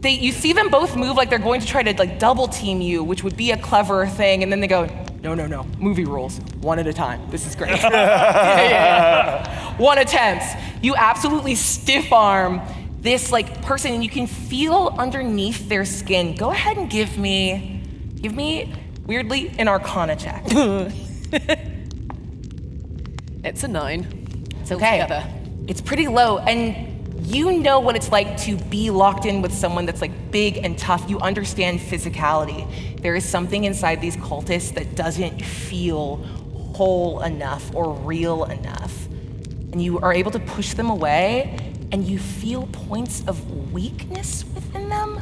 You see them both move like they're going to try to like double team you, which would be a clever thing, and then they go, no, movie rules, one at a time. This is great. Yeah. One attempt. You absolutely stiff arm this like person, and you can feel underneath their skin. Go ahead and give me weirdly an Arcana check. It's a 9. It's okay. Altogether. It's pretty low, and you know what it's like to be locked in with someone that's like big and tough. You understand physicality. There is something inside these cultists that doesn't feel whole enough or real enough. And you are able to push them away, and you feel points of weakness within them.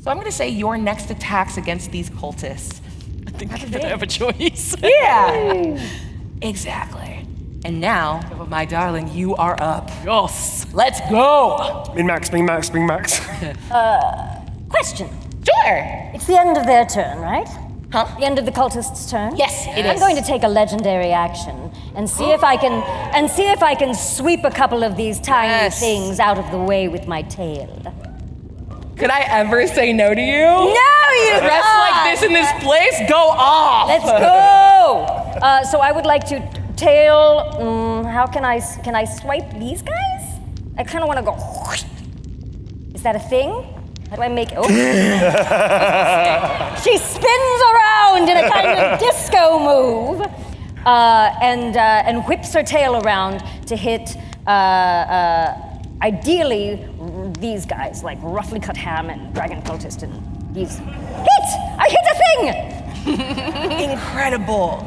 So I'm gonna say your next attacks against these cultists. I think I don't have a choice. Yeah, exactly. And now, my darling, you are up. Yes. Let's go. Min-max. Question. Sure. It's the end of their turn, right? Huh? The end of the cultist's turn? Yes, it I'm is. going to take a legendary action and see if I can sweep a couple of these tiny things out of the way with my tail. Could I ever say no to you? No, you Dressed can't. like this in this place? Go off. Let's go. So I would like to tail. How can I swipe these guys? I kind of want to go. Is that a thing? How do I make it? Oh. She spins around in a kind of disco move, and whips her tail around to hit. Ideally, these guys, like roughly cut ham and dragon cultist, and these. Hit! I hit a thing! Incredible.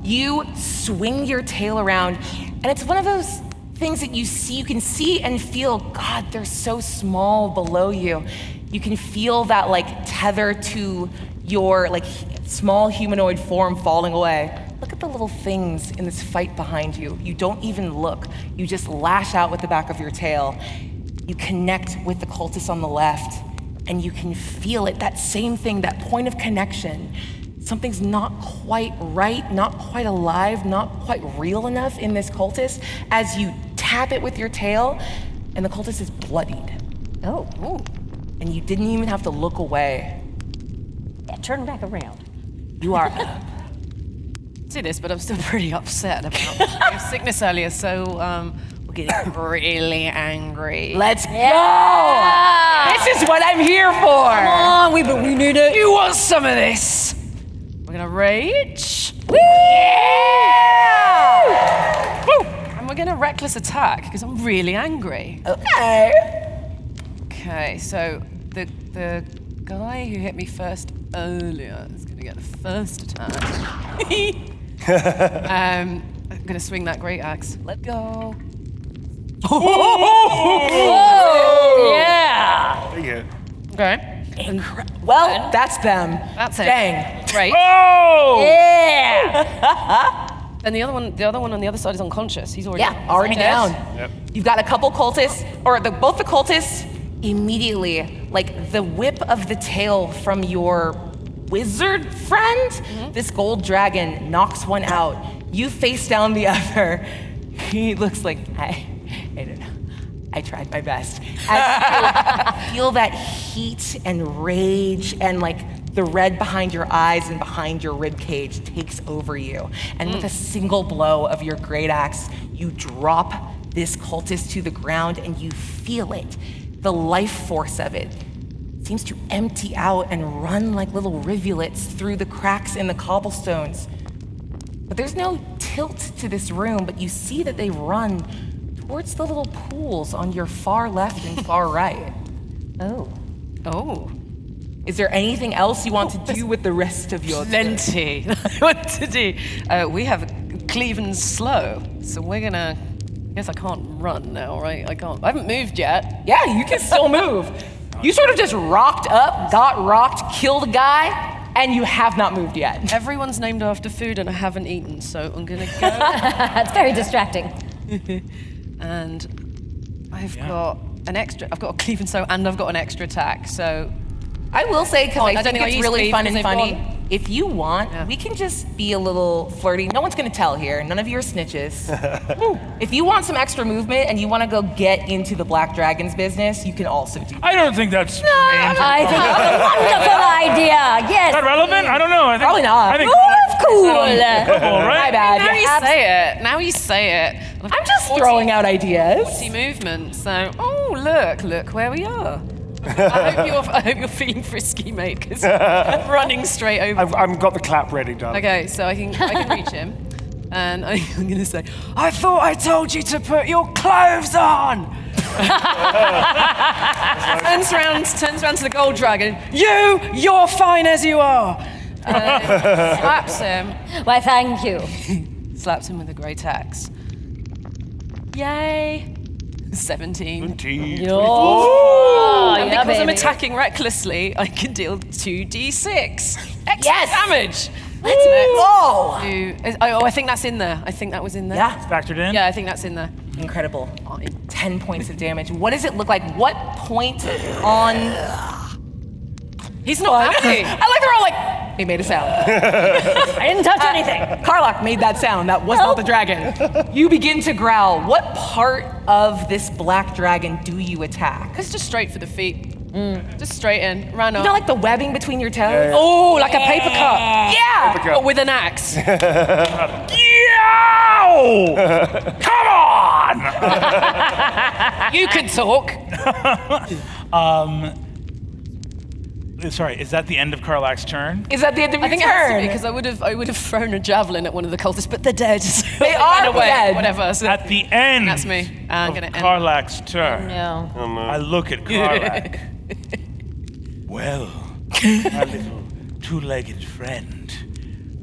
You swing your tail around, and it's one of those things that you can see and feel, God, they're so small below you. You can feel that like tether to your like small humanoid form falling away. Look at the little things in this fight behind you. You don't even look. You just lash out with the back of your tail. You connect with the cultists on the left, and you can feel it, that same thing, that point of connection. Something's not quite right, not quite alive, not quite real enough in this cultist as you tap it with your tail, and the cultist is bloodied. Oh. Ooh. And you didn't even have to look away. Yeah, turn back around. You are up. See this, but I'm still pretty upset about my sickness earlier, so we're getting really angry. Let's go! Yeah. This is what I'm here for! Come on, we need it. You want some of this? We're gonna rage. Woo! Yeah! Woo! And we're gonna reckless attack, because I'm really angry. Okay. Okay, so the guy who hit me first earlier is gonna get the first attack. I'm gonna swing that great axe. Let go. Yeah. There you go. Okay. Well, that's them. That's it. Dang. Right. Oh! Yeah. And the other one on the other side is unconscious. He's already Already dead. down. Yep. You've got a couple cultists, or both the cultists immediately, like the whip of the tail from your wizard friend, this gold dragon knocks one out. You face down the other. He looks like, I don't know. I tried my best. As you feel that heat and rage and like the red behind your eyes and behind your rib cage takes over you. And with a single blow of your great axe, you drop this cultist to the ground and you feel it. The life force of it seems to empty out and run like little rivulets through the cracks in the cobblestones. But there's no tilt to this room, but you see that they run towards the little pools on your far left and far right. Oh. Oh. Is there anything else you want to do with the rest of your turn? Plenty. What to do? We have cleave and slow, so we're gonna. I guess I can't run now, right? I haven't moved yet. Yeah, you can still move. You sort of just rocked up, got rocked, killed a guy, and you have not moved yet. Everyone's named after food, and I haven't eaten, so I'm gonna go. That's very distracting. And I've got an extra. I've got a cleave and slow, and I've got an extra attack. So I will say, because I don't think think I it's use really speed fun because and they've funny, gone. if you want, we can just be a little flirty. No one's going to tell here. None of you are snitches. If you want some extra movement and you want to go get into the Black Dragon's business, you can also do that. I don't think that's I think it's a wonderful idea. Yes. Is that relevant? I don't know. I think, Probably not. I think Oh, cool. Cool, right? My bad. Now you Yeah, say it. Now you say it. I'm just throwing out ideas. 40 movement. So, look where we are. I hope you're feeling frisky, mate, because I'm running straight over. I've got the clap ready, darling. Okay, so I can reach him, and I'm gonna say, I thought I told you to put your clothes on. turns around to the gold dragon. You're fine as you are. Slaps him. Why, thank you. Slaps him with a great axe. Yay. 17. Oh, And yeah, because I'm baby. attacking recklessly, I can deal 2d6 extra Yes. damage. Let's go. I think that's in there. I think that was in there. Yeah. Factored in? Yeah, I think that's in there. Incredible. 10 points of damage. What does it look like? What point on... He's not happy. I like they're all like, he made a sound. I didn't touch anything. Karlach made that sound. That was not the dragon. You begin to growl. What part of this black dragon do you attack? It's just straight for the feet. Just straight in. Run You up. know, like the webbing between your toes? Oh, like a paper cut. Yeah. But with an axe. Yow! Come on! You can talk. Sorry, is that the end of Karlach's turn? Is that the end of your I think it has to turn? be because I would have thrown a javelin at one of the cultists, but they're dead. So They ran are away. dead. Whatever. So At the end that's me. I'm of gonna end. Karlach's turn, No. I look at Karlach. Well, my little two-legged friend.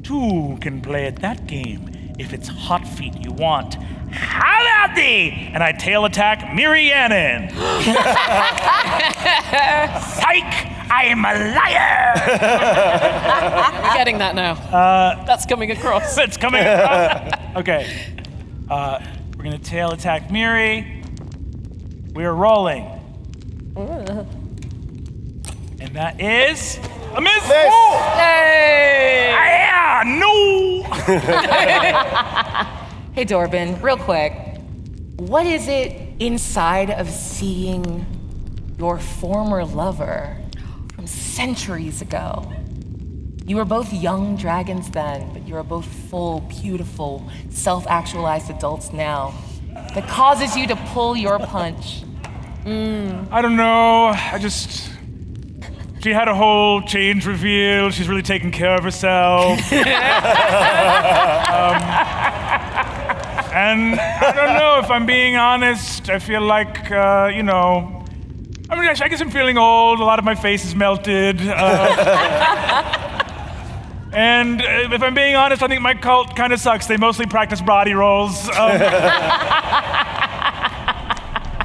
Two can play at that game if it's hot feet you want. How about thee? And I tail attack Miriannan. Psych! I am a liar! We're getting that now. That's coming across. It's coming across. Okay. We're gonna tail attack Miri. We're rolling. And that is a miss. Yay! Yeah, no. Hey, Dorbin, real quick. What is it inside of seeing your former lover from centuries ago? You were both young dragons then, but you are both full, beautiful, self-actualized adults now. That causes you to pull your punch. I don't know. She had a whole change reveal. She's really taking care of herself. And I don't know, if I'm being honest, I feel like, I guess I'm feeling old. A lot of my face is melted. And if I'm being honest, I think my cult kind of sucks. They mostly practice body rolls.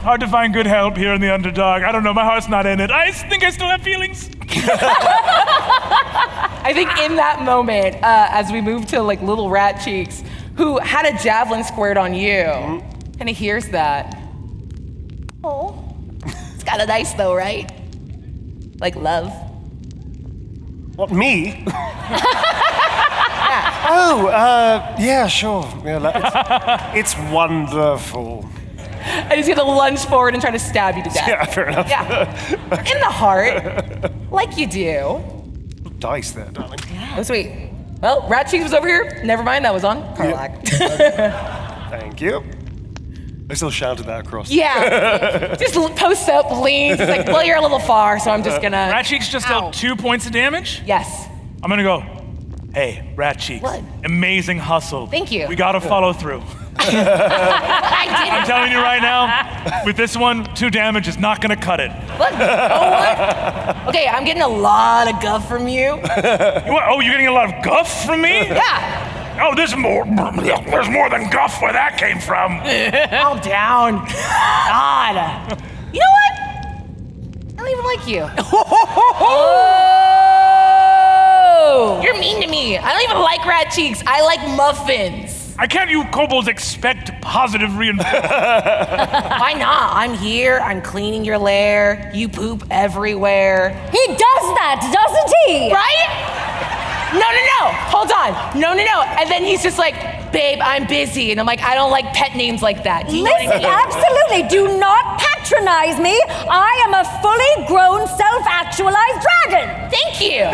Hard to find good help here in the Underdark. I don't know, my heart's not in it. I think I still have feelings. I think in that moment, as we move to like little Rat Cheeks, who had a javelin squared on you, and he hears that. Oh, it's kind of nice though, right? Like love. What, me? Yeah, sure. Yeah, it's wonderful. And he's gonna lunge forward and try to stab you to death. Yeah, fair enough. Yeah. In the heart, like you do. Dice there, darling. Oh, sweet. Well, Rat Cheeks was over here. Never mind, that was on Karlach. Thank you. I still shouted that across. Yeah. Just posts up, leans. He's like, well, you're a little far, so I'm just gonna. Rat Cheeks just dealt 2 points of damage. Yes. I'm gonna go, hey, Rat Cheeks. What? Amazing hustle. Thank you. We gotta follow through. I I'm telling you right now, with this one, 2 damage is not gonna cut it. Look, oh what? Okay, I'm getting a lot of guff from you. Oh, you're getting a lot of guff from me? Yeah. Oh, there's more than guff where that came from. Calm down. God. You know what? I don't even like you. Oh! You're mean to me. I don't even like Rat Cheeks. I like muffins. I can't you kobolds expect positive reinforcement? Why not? I'm here, I'm cleaning your lair, you poop everywhere. He does that, doesn't he? Right? No, hold on. No. And then he's just like, babe, I'm busy. And I'm like, I don't like pet names like that. Do you know what I Listen, mean? absolutely, do not patronize me. I am a fully grown, self-actualized dragon. Thank you.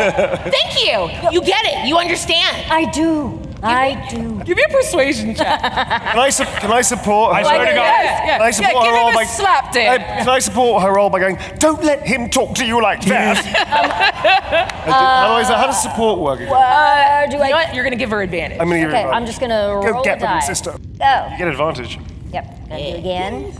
You get it, you understand. I do. Give me a persuasion check. Can I support her? I swear to God. Yeah. Can I support her give roll him by a slap, Dan. Can I support her roll by going, don't let him talk to you like that? Otherwise, how does support work again? Do You I? know what? You're gonna give her advantage. I'm gonna give Okay, it I'm just gonna roll Go get the them, die. sister. Go. You get advantage. Yep. Gonna do again.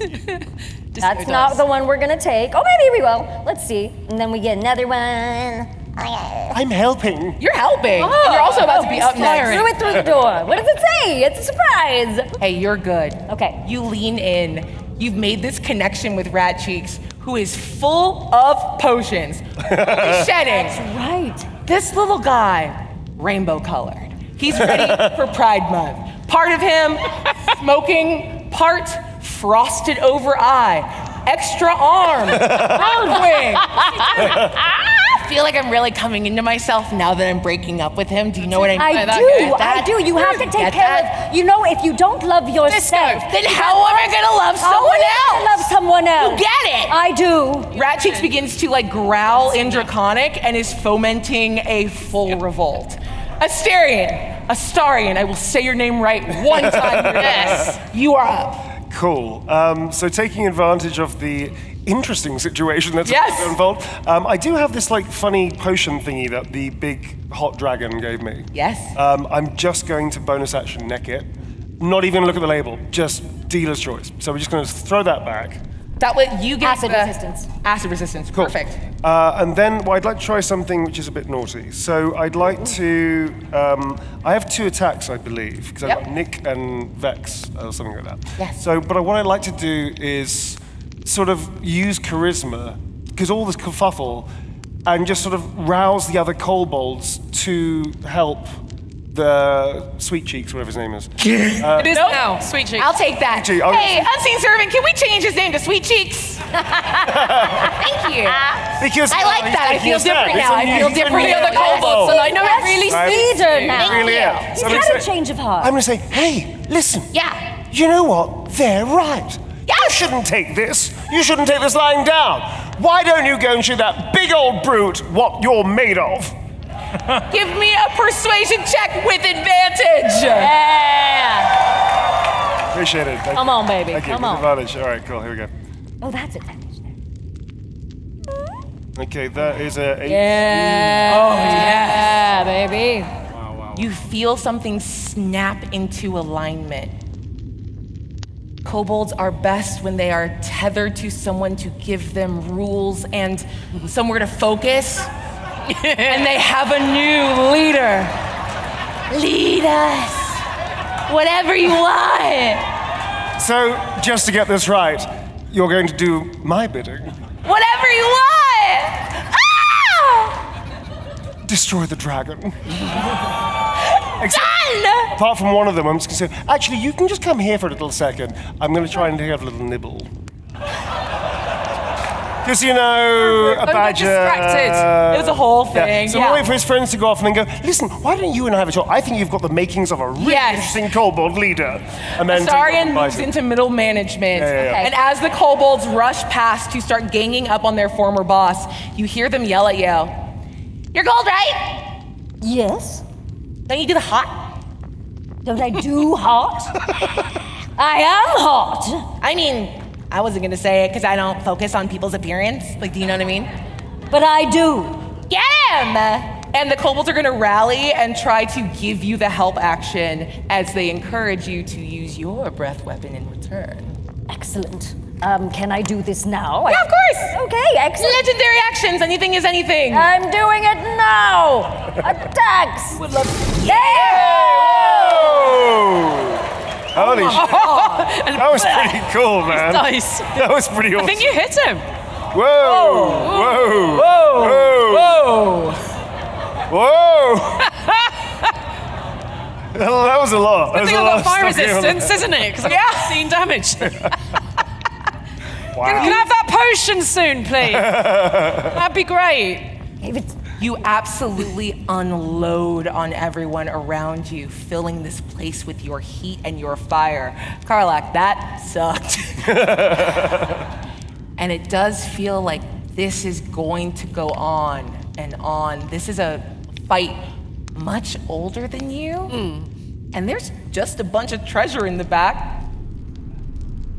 That's not the one we're gonna take. Oh, maybe we will. Let's see. And then we get another one. I'm helping. You're helping. And you're also about to be up next. Threw it through the door. What does it say? It's a surprise. Hey, you're good. Okay. You lean in. You've made this connection with Rat Cheeks, who is full of potions. Only shedding. Right. This little guy, rainbow colored. He's ready for Pride Month. Part of him, smoking, part frosted over eye, extra arm, bird wing. I feel like I'm really coming into myself now that I'm breaking up with him. Do you know what I mean? I do. You have to take care of, if you don't love yourself, Then how am I gonna love someone else? Love someone else. You get it? I do. Rat Cheeks begins to growl in Draconic and is fomenting a full revolt. Astarion, I will say your name right one time here. Yes. You are up. Cool. So taking advantage of the interesting situation that's Yes. about to unfold, I do have this funny potion thingy that the big hot dragon gave me. Yes. I'm just going to bonus action neck it. Not even look at the label, just dealer's choice. So we're just going to throw that back. That way you get Acid resistance. Acid resistance. Cool. Perfect. And then I'd like to try something which is a bit naughty. So I'd like to. I have 2 attacks, I believe, because I've got Nick and Vex or something like that. Yes. So, but what I'd like to do is sort of use charisma, because all this kerfuffle, and just sort of rouse the other kobolds to help the Sweet Cheeks, whatever his name is. It is now. Sweet Cheeks. I'll take that. Sweet Cheeks. Hey, Unseen Servant, can we change his name to Sweet Cheeks? Thank you. Because I like that. I feel different now. I feel different The other kobolds, and I know it really Sweeter now. Really am. He's So I'm had gonna a say- change of heart. I'm going to say, hey, listen. Yeah. You know what? They're right. You shouldn't take this. You shouldn't take this lying down. Why don't you go and show that big old brute what you're made of? Give me a persuasion check with advantage. Yeah. Appreciate it. Come on, baby. Thank you. Come With on. advantage. All right, cool. Here we go. Oh, that's advantage there. Okay, that is a 8. Yeah, baby. You feel something snap into alignment. Kobolds are best when they are tethered to someone to give them rules and somewhere to focus. And they have a new leader. Lead us. Whatever you want. So, just to get this right, you're going to do my bidding. Whatever you want. Ah! Destroy the dragon. Done! Apart from one of them, I'm just going to say, actually, you can just come here for a little second. I'm going to try and have a little nibble. Because, a badger... distracted. It was a whole thing. So we'll wait for his friends to go off and then go, listen, why don't you and I have a talk? I think you've got the makings of a really interesting kobold leader. And then Astarion moves into middle management. Yeah. And as the kobolds rush past to start ganging up on their former boss, you hear them yell at you. You're gold, right? Yes. Don't you do the hot? Don't I do hot? I am hot. I mean, I wasn't gonna say it because I don't focus on people's appearance. Do you know what I mean? But I do. Get him! And the kobolds are gonna rally and try to give you the help action as they encourage you to use your breath weapon in return. Excellent. Can I do this now? Yeah, of course! Okay, excellent. Legendary actions, anything is anything. I'm doing it now. Attacks. Holy shit. That was pretty cool, man. Nice. That was pretty awesome. I think you hit him. Whoa! Whoa! Whoa! Whoa! That was a lot. Good thing I've got fire resistance, isn't it? Because I've got 15 damage. Wow. Can I have that potion soon, please? That'd be great. You absolutely unload on everyone around you, filling this place with your heat and your fire. Karlach, that sucked. And it does feel like this is going to go on and on. This is a fight much older than you. And there's just a bunch of treasure in the back.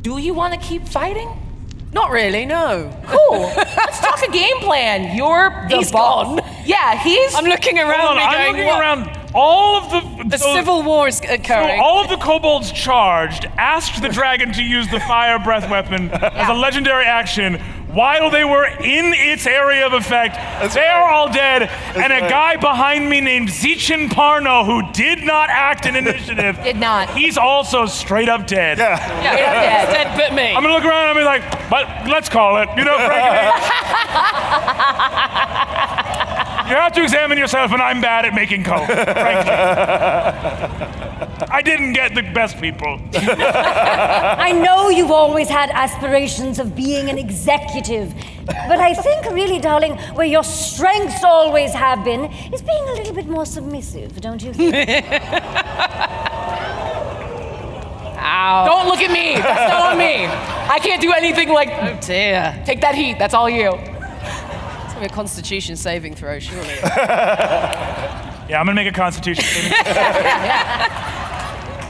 Do you want to keep fighting? Not really, no. Cool. Let's talk a game plan. You're the He's boss. gone. Yeah, I'm looking around me I'm going, looking what? around. All of The civil war is occurring. All of the kobolds charged, asked the dragon to use the fire breath weapon as a legendary action. While they were in its area of effect, they are all dead, and a guy behind me named Zichin Parno, who did not act in initiative, Did not. he's also straight up dead. Yeah, dead but me. I'm gonna look around and be like, but let's call it. You know, frankly, you have to examine yourself, and I'm bad at making code, frankly. I didn't get the best people. I know you've always had aspirations of being an executive, but I think really, darling, where your strengths always have been is being a little bit more submissive, don't you think? Ow. Don't look at me. That's not on me. I can't do anything like, Oh dear. take that heat. That's all you. It's gonna be a constitution saving throw, surely. Yeah, I'm gonna make a constitution saving.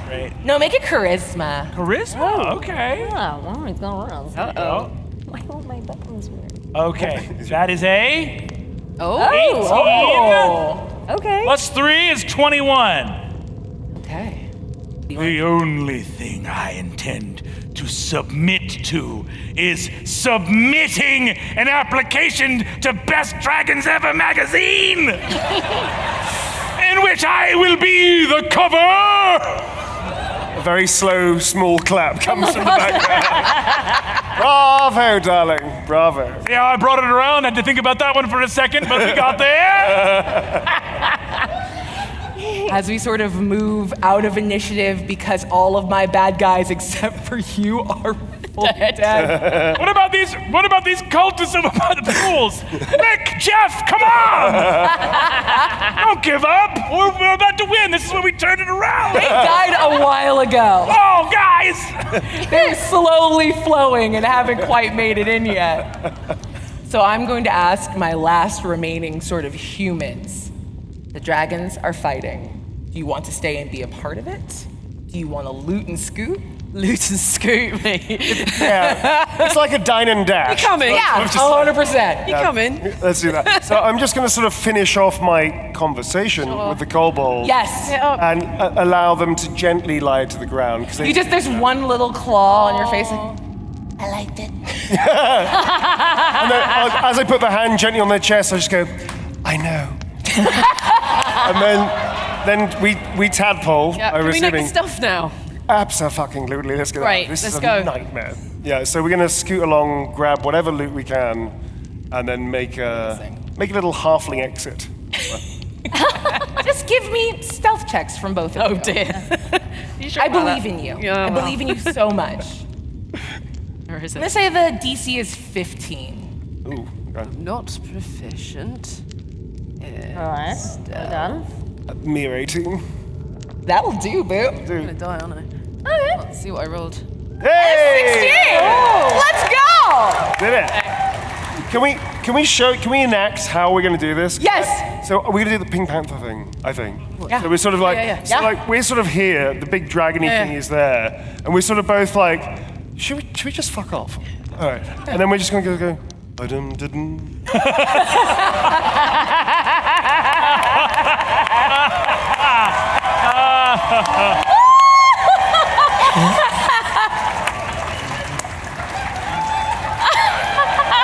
Great. No, make it charisma. Charisma? Okay. Oh, well, it's not wrong. Oh. Why won't my buttons work? Okay. That is a Oh. 18 Okay. plus 3 is 21. Okay. The only thing I intend to submit to is submitting an application to Best Dragons Ever magazine, in which I will be the cover. A very slow, small clap comes from the background. Bravo, darling. Bravo. Yeah, I brought it around. Had to think about that one for a second, but we got there. As we sort of move out of initiative because all of my bad guys except for you are fully dead. What about these cultists over by the pools? Nick, Jeff, come on! Don't give up. We're about to win. This is where we turn it around. They died a while ago. Oh, guys! They're slowly flowing and haven't quite made it in yet. So I'm going to ask my last remaining sort of humans. The dragons are fighting. Do you want to stay and be a part of it? Do you want to loot and scoot? Loot and scoot me. Yeah. It's like a dine and dash. You coming? Yeah, 100%. You coming? Let's do that. So I'm just going to sort of finish off my conversation with the kobold. Yes. And allow them to gently lie to the ground. Because There's one little claw on your face. Like, I liked it. And then, as I put the hand gently on their chest, I just go, I know. And then we tadpole. Yeah, I'm can we make the assuming. stuff now? Abso-fucking-lutely. Let's get out. Right, This let's is a go. nightmare. Yeah, so we're gonna scoot along, grab whatever loot we can, and then make a little halfling exit. Just give me stealth checks from both of you. Oh dear. You sure I about believe that? in you. Yeah, I well. believe in you so much. Or is I'm gonna it? say the DC is 15. Ooh, okay. Not proficient. All right. Well done. Mere 18. That'll do, boo. I'm gonna die, aren't I? Okay. Let's see what I rolled. Hey! Let's go! Did it. Can we enact how we're gonna do this? Yes. So we're gonna do the Pink Panther thing, I think. Yeah. So we're sort of like, Yeah. So like we're sort of here, the big dragony Yeah. thing is there, and we're sort of both like, should we just fuck off? All right. And then we're just gonna go. Ba-dum-da-dum.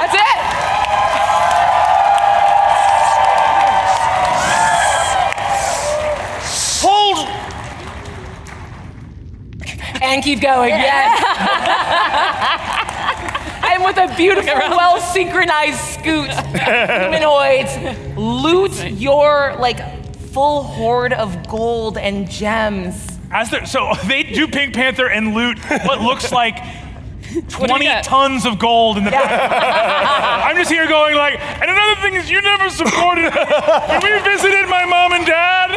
That's it. Hold! And keep going, yes. And with a beautiful, well-synchronized scoot, humanoids loot your, full hoard of gold and gems. So they do Pink Panther and loot what looks like do 20 you get? tons of gold in the I'm just here going like, and another thing is you never supported when we visited my mom and dad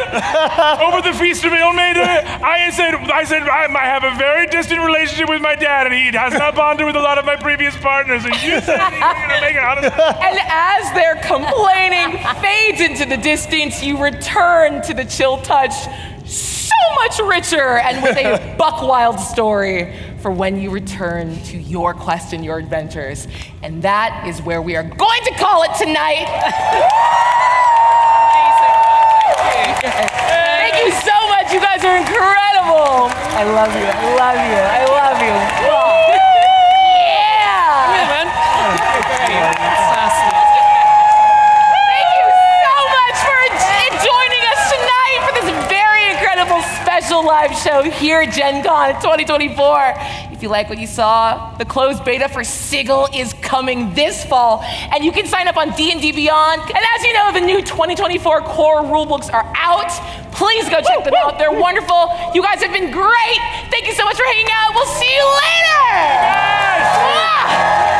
over the Feast of Ilmater, I said I have a very distant relationship with my dad and he has not bonded with a lot of my previous partners and you said you were gonna make it out of And as their complaining fades into the distance, you return to the Chill Touch so much richer and with a buck wild story for when you return to your quest and your adventures. And that is where we are going to call it tonight. Thank you so much. You guys are incredible. I love you. I love you. I love you. Yeah. Thank you so much for joining us tonight for this very incredible special live show here at GenCon 2024. If you like what you saw, the closed beta for Sigil is coming this fall, and you can sign up on D&D Beyond. And as you know, the new 2024 core rulebooks are out. Please go check them out. They're wonderful. You guys have been great. Thank you so much for hanging out. We'll see you later. Yes.